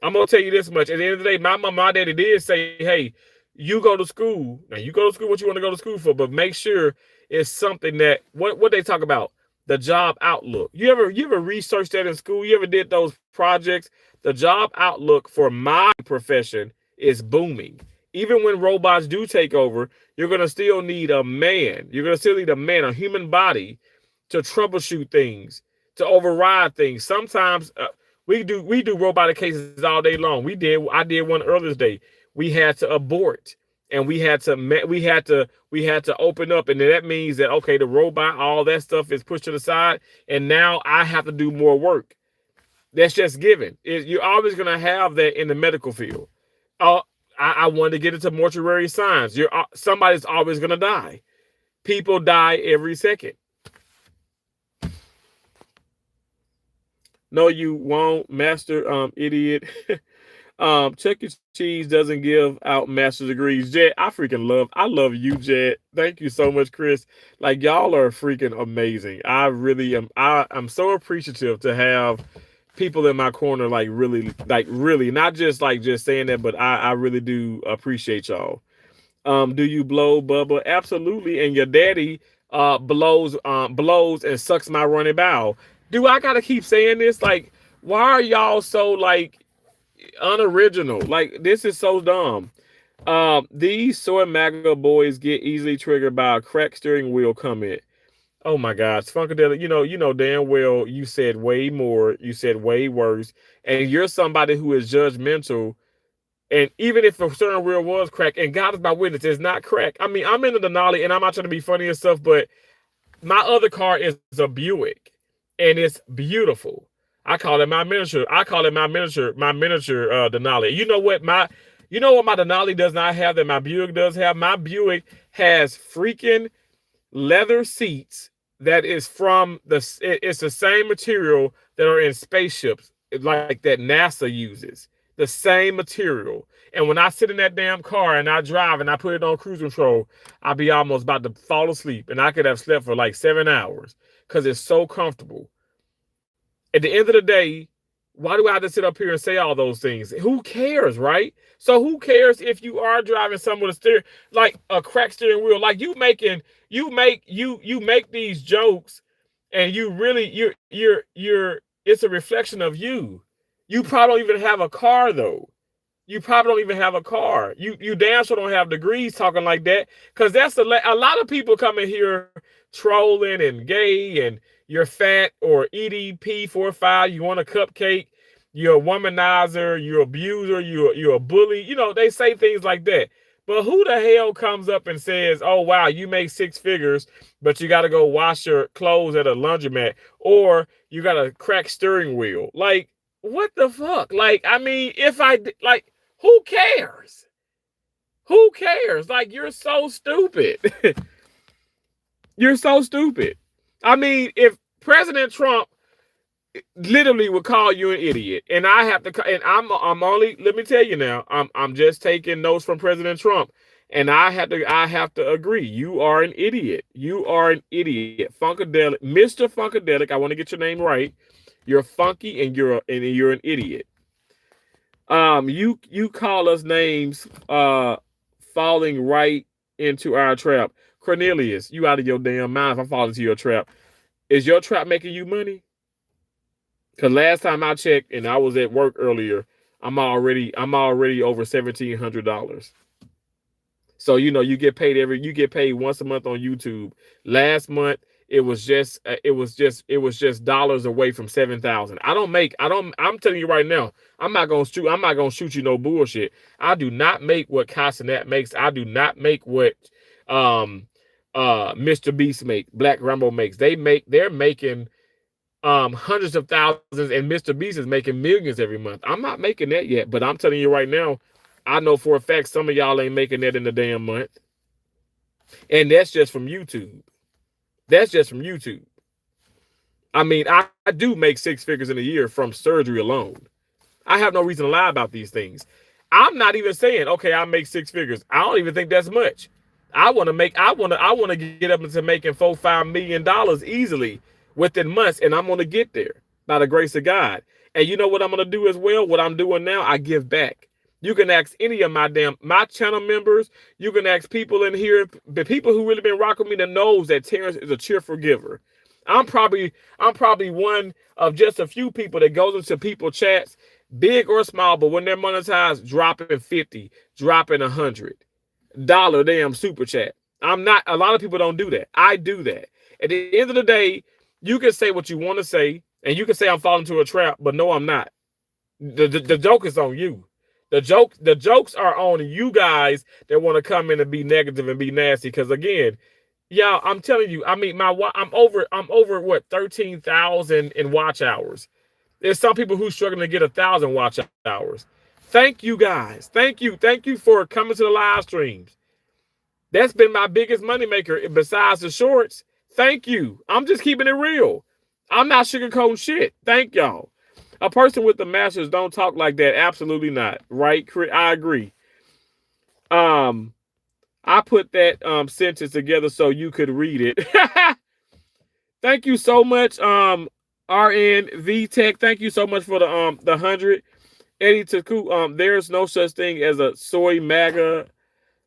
I'm gonna tell you this much. At the end of the day, my mom, my daddy did say, "Hey, you go to school. Now you go to school what you want to go to school for, but make sure it's something that what they talk about, the job outlook. You ever researched that in school? You ever did those projects? The job outlook for my profession is booming. Even when robots do take over, you're going to still need a man. You're going to still need a man, a human body, to troubleshoot things, to override things. Sometimes We do robotic cases all day long. I did one earlier today. We had to abort, and we had to open up, and that means that okay, the robot, all that stuff is pushed to the side, and now I have to do more work. That's just given. You're always gonna have that in the medical field. Uh, I wanted to get into mortuary science. Somebody's always gonna die. People die every second. No, you won't, master idiot. Chuck E. Cheese doesn't give out master's degrees. Jet, I love you, Jet. Thank you so much, Chris. Like, y'all are freaking amazing. I really am. I'm so appreciative to have people in my corner, like really, not just like just saying that, but I really do appreciate y'all. Do you blow, Bubba? Absolutely. And your daddy blows and sucks my running bow. Do I gotta keep saying this? Like, why are y'all so like unoriginal? Like, this is so dumb. These soy MAGA boys get easily triggered by a crack steering wheel comment. Oh my gosh, Funkadelic, you know damn well you said way more, you said way worse, and you're somebody who is judgmental. And even if a steering wheel was crack, and God is my witness, it's not crack. I mean, I'm in the Denali, and I'm not trying to be funny and stuff, but my other car is a Buick, and it's beautiful. I call it my miniature. My miniature Denali. You know what my Denali does not have that my Buick does have? My Buick has freaking leather seats that is from it's the same material that are in spaceships, like that NASA uses. The same material. And when I sit in that damn car and I drive and I put it on cruise control, I'll be almost about to fall asleep. And I could have slept for like 7 hours because it's so comfortable. At the end of the day, why do I have to sit up here and say all those things? Who cares, right? So who cares if you are driving someone with a steering, like a cracked steering wheel? Like you make these jokes, and it's a reflection of you. You probably don't even have a car, though. You probably don't even have a car. You damn sure don't have degrees talking like that, because that's a lot of people coming here trolling and gay, and you're fat or EDP45. You want a cupcake. You're a womanizer. You're an abuser. You're a bully. You know, they say things like that. But who the hell comes up and says, "Oh wow, you make 6 figures, but you got to go wash your clothes at a laundromat, or you got a cracked steering wheel"? Like, what the fuck? Like, I mean, who cares? Who cares? Like, you're so stupid. You're so stupid. I mean, if President Trump literally would call you an idiot, and I have to, and I'm only, let me tell you now, I'm just taking notes from President Trump, and I have to agree. You are an idiot. You are an idiot. Funkadelic, Mr. Funkadelic. I want to get your name right. You're funky, and you're an idiot. You call us names, falling right into our trap. Cornelius, you out of your damn mind if I fall into your trap. Is your trap making you money? Because last time I checked, and I was at work earlier, I'm already over $1,700. So you get paid once a month on YouTube. Last month it was just dollars away from 7,000. I'm telling you right now, I'm not gonna shoot you no bullshit. I do not make what Casanet makes. I do not make what Mr. Beast Black Rambo makes. They're making hundreds of thousands, and Mr. Beast is making millions every month. I'm not making that yet, but I'm telling you right now, I know for a fact some of y'all ain't making that in a damn month. And that's just from YouTube. That's just from YouTube. I mean, I do make 6 figures in a year from surgery alone. I have no reason to lie about these things. I'm not even saying, okay, I make 6 figures. I don't even think that's much. I want to get up into making $4-5 million my within months, and I'm going to get there by the grace of God. And you know what I'm going to do as well? What I'm doing now, I give back. You can ask any of my channel members. You can ask people in here, the people who really been rocking me, that knows that Terrence is a cheerful giver. I'm probably one of just a few people that goes into people chats, big or small, but when they're monetized, dropping 50, dropping $100 damn super chat. A lot of people don't do that. I do that. At the end of the day, you can say what you want to say, and you can say I'm falling into a trap, but no, I'm not. The joke is on you. The jokes are on you guys that want to come in and be negative and be nasty. Because again, y'all, I'm telling you, I mean, I'm over what 13,000 in watch hours. There's some people who struggling to get 1,000 watch hours. Thank you guys. Thank you for coming to the live streams. That's been my biggest moneymaker besides the shorts. Thank you. I'm just keeping it real. I'm not sugarcoating shit. Thank y'all. A person with the masters don't talk like that. Absolutely not. Right? I agree. I put that sentence together so you could read it. Thank you so much, RN Tech. Thank you so much for the 100. Eddie Taku, there's no such thing as a soy MAGA.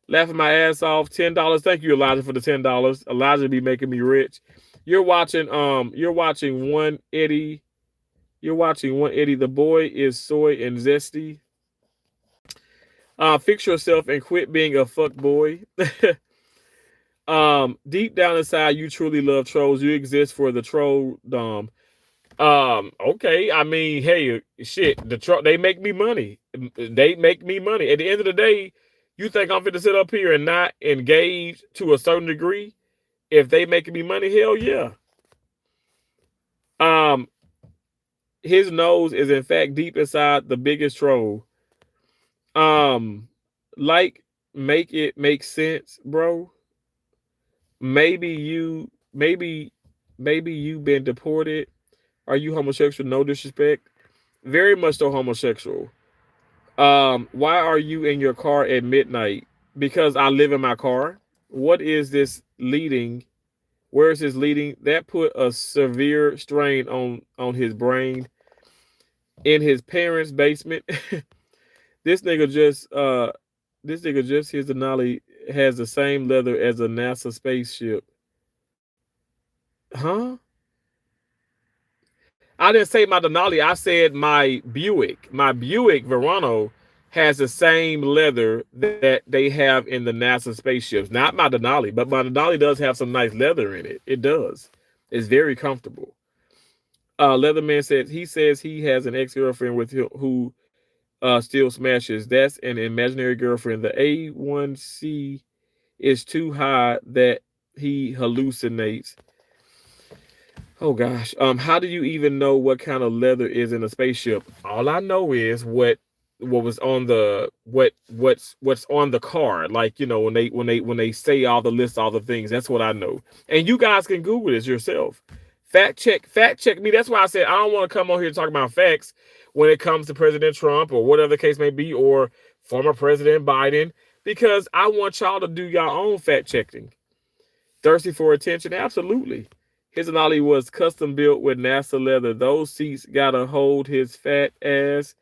Laughing my ass off. $10. Thank you, Elijah, for the $10. Elijah be making me rich. You're watching one Eddie. You're watching one Eddie. The boy is soy and zesty. Fix yourself and quit being a fuck boy. Deep down inside, you truly love trolls. You exist for the troll. Okay. I mean, hey, shit. They make me money. They make me money. At the end of the day, you think I'm going to sit up here and not engage to a certain degree? If they making me money, hell yeah. His nose is in fact deep inside the biggest troll. Like, make it make sense, bro. Maybe you've been deported. Are you homosexual? No disrespect. Very much so homosexual. Why are you in your car at midnight? Because I live in my car. What is this leading? Where is this leading? That put a severe strain on his brain. In his parents' basement. This nigga just his Denali has the same leather as a NASA spaceship. Huh? I didn't say my Denali. I said my Buick. My Buick Verano has the same leather that they have in the NASA spaceships. Not my Denali, but my Denali does have some nice leather in it. It does. It's very comfortable. Leatherman said he says he has an ex-girlfriend with him who still smashes. That's an imaginary girlfriend. The A1C is too high that he hallucinates. Oh gosh. How do you even know what kind of leather is in a spaceship? All I know is what was on the what's on the card. Like, you know, when they say all the list, all the things, that's what I know. And you guys can Google this yourself. Fact check me. That's why I said I don't want to come on here and talk about facts when it comes to President Trump or whatever the case may be, or former President Biden, because I want y'all to do your own fact checking. Thirsty for attention? Absolutely. His Denali was custom built with NASA leather. Those seats gotta hold his fat ass.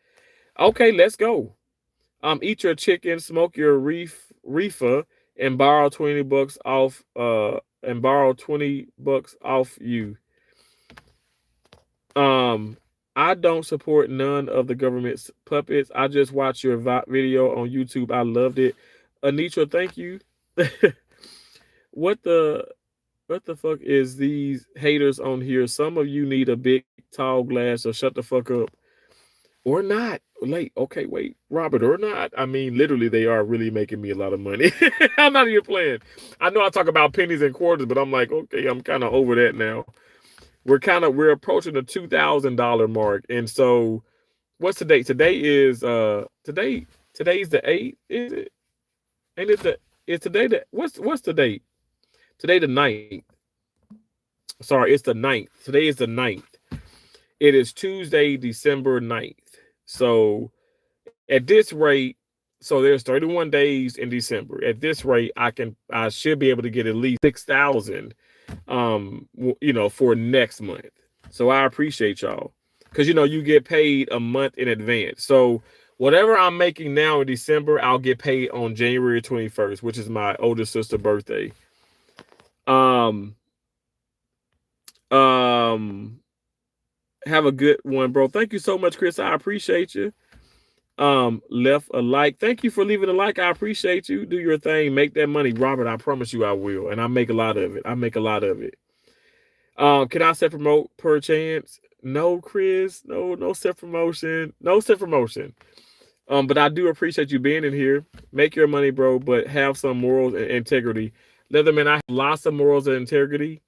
Okay, let's go. Eat your chicken, smoke your reefer, and borrow $20 off. And borrow $20 off you. I don't support none of the government's puppets. I just watched your video on YouTube. I loved it. Anitra, thank you. What the fuck is these haters on here? Some of you need a big tall glass, so shut the fuck up. Or not. Okay, wait. Robert, or not. I mean, literally, they are really making me a lot of money. I'm not even playing. I know I talk about pennies and quarters, but I'm like, okay, I'm kind of over that now. We're approaching the $2,000 mark. And so what's the date? Today is today's the 8th, is it? Ain't it it's today what's the date? Today the 9th. Sorry, it's the 9th. Today is the 9th. It is Tuesday, December 9th. So at this rate, so there's 31 days in December. At this rate, I should be able to get at least 6,000 for next month. So I appreciate y'all, because you get paid a month in advance. So whatever I'm making now in December, I'll get paid on January 21st, which is my older sister's birthday. Have a good one, bro. Thank you so much, Chris. I appreciate you. Left a like. Thank you for leaving a like. I appreciate you. Do your thing. Make that money, Robert. I promise you I will. And I make a lot of it. Can I self promote per chance? No, Chris. No, no self promotion. No self promotion. But I do appreciate you being in here. Make your money, bro, but have some morals and integrity. Leatherman, I have lots of morals and integrity.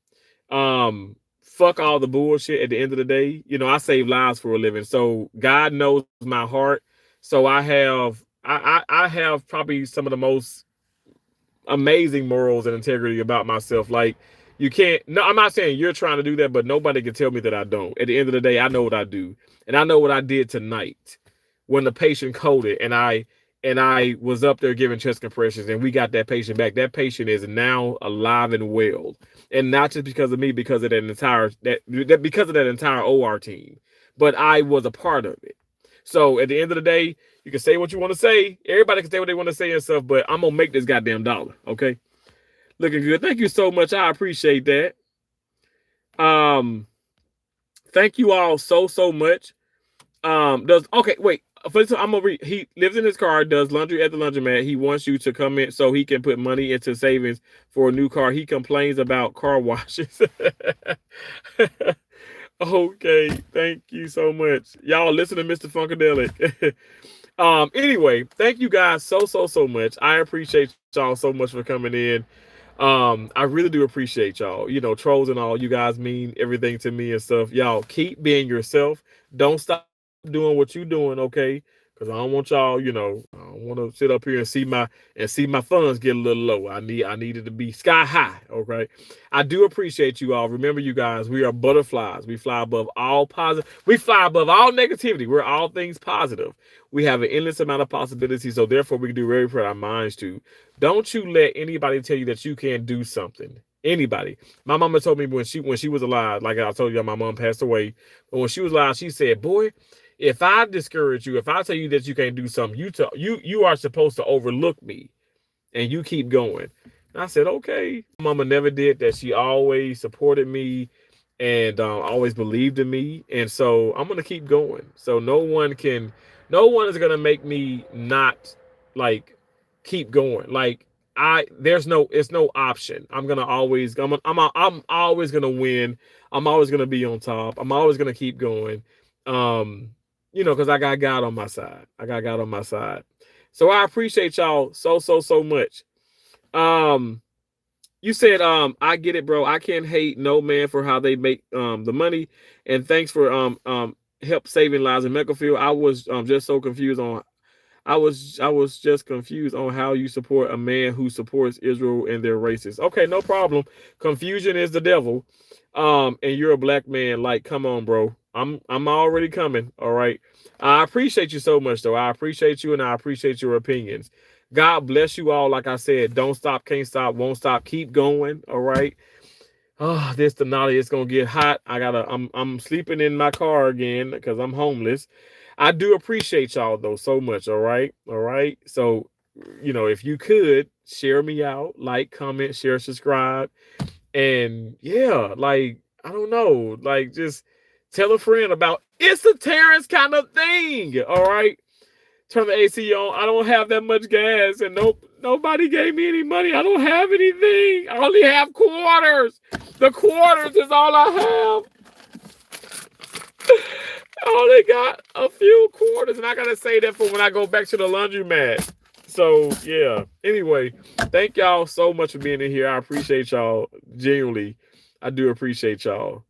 Fuck all the bullshit at the end of the day. You know, I save lives for a living. So God knows my heart. So I have probably some of the most amazing morals and integrity about myself. Like, you can't, no, I'm not saying you're trying to do that, but nobody can tell me that I don't. At the end of the day, I know what I do. And I know what I did tonight when the patient coded and I was up there giving chest compressions and we got that patient back. That patient is now alive and well. And not just because of me, because of that because of that entire OR team. But I was a part of it. So at the end of the day, you can say what you want to say. Everybody can say what they want to say and stuff, but I'm gonna make this goddamn dollar. Okay. Looking good. Thank you so much. I appreciate that. Thank you all so much. Wait. First, I'm gonna read. He lives in his car, does laundry at the laundromat. He wants you to come in so he can put money into savings for a new car. He complains about car washes. Okay, thank you so much. Y'all listen to Mr. Funkadelic. Anyway, thank you guys so much. I appreciate y'all so much for coming in. I really do appreciate y'all. You know, trolls and all, you guys mean everything to me and stuff. Y'all keep being yourself. Don't stop doing what you're doing, okay? Because I don't want y'all, you know, I don't want to sit up here and see my funds get a little low. I need it to be sky high, okay? I do appreciate you all. Remember, you guys, we are butterflies. We fly above all positive. We fly above all negativity. We're all things positive. We have an endless amount of possibilities, so therefore we can do very put our minds to. Don't you let anybody tell you that you can't do something. Anybody. My mama told me when she was alive, like I told you, my mom passed away. But when she was alive, she said, "Boy, if I discourage you, if I tell you that you can't do something, you are supposed to overlook me, and you keep going." And I said, "Okay." Mama never did that. She always supported me and always believed in me, and so I'm gonna keep going. So no one is gonna make me not like keep going. Like it's no option. I'm always gonna win. I'm always gonna be on top. I'm always gonna keep going. Um, because I got God on my side. I got God on my side. So I appreciate y'all so much. You said, I get it, bro. I can't hate no man for how they make the money. And thanks for help saving lives in Mecklefield. I was just so confused on I was just confused on how you support a man who supports Israel and their racists. Okay, no problem. Confusion is the devil. And you're a black man. Like, come on, bro. I'm already coming. All right. I appreciate you so much, though. I appreciate you and I appreciate your opinions. God bless you all. Like I said, don't stop, can't stop, won't stop. Keep going. All right. Oh, this Denali, it's gonna get hot. I'm sleeping in my car again because I'm homeless. I do appreciate y'all though so much. All right. All right. So, if you could share me out, like, comment, share, subscribe. And yeah, like, I don't know, like, just tell a friend about it's a Terrence kind of thing. All right. Turn the AC on. I don't have that much gas, and nobody gave me any money. I don't have anything. I only have quarters. The quarters is all I have. I only got a few quarters, and I gotta say that for when I go back to the laundromat. So yeah. Anyway, thank y'all so much for being in here. I appreciate y'all genuinely. I do appreciate y'all.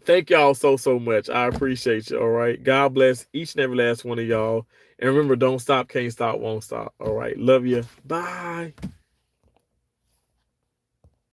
Thank y'all so much. I appreciate you. All right. God bless each and every last one of y'all. And remember, don't stop, can't stop, won't stop. All right. Love you. Bye.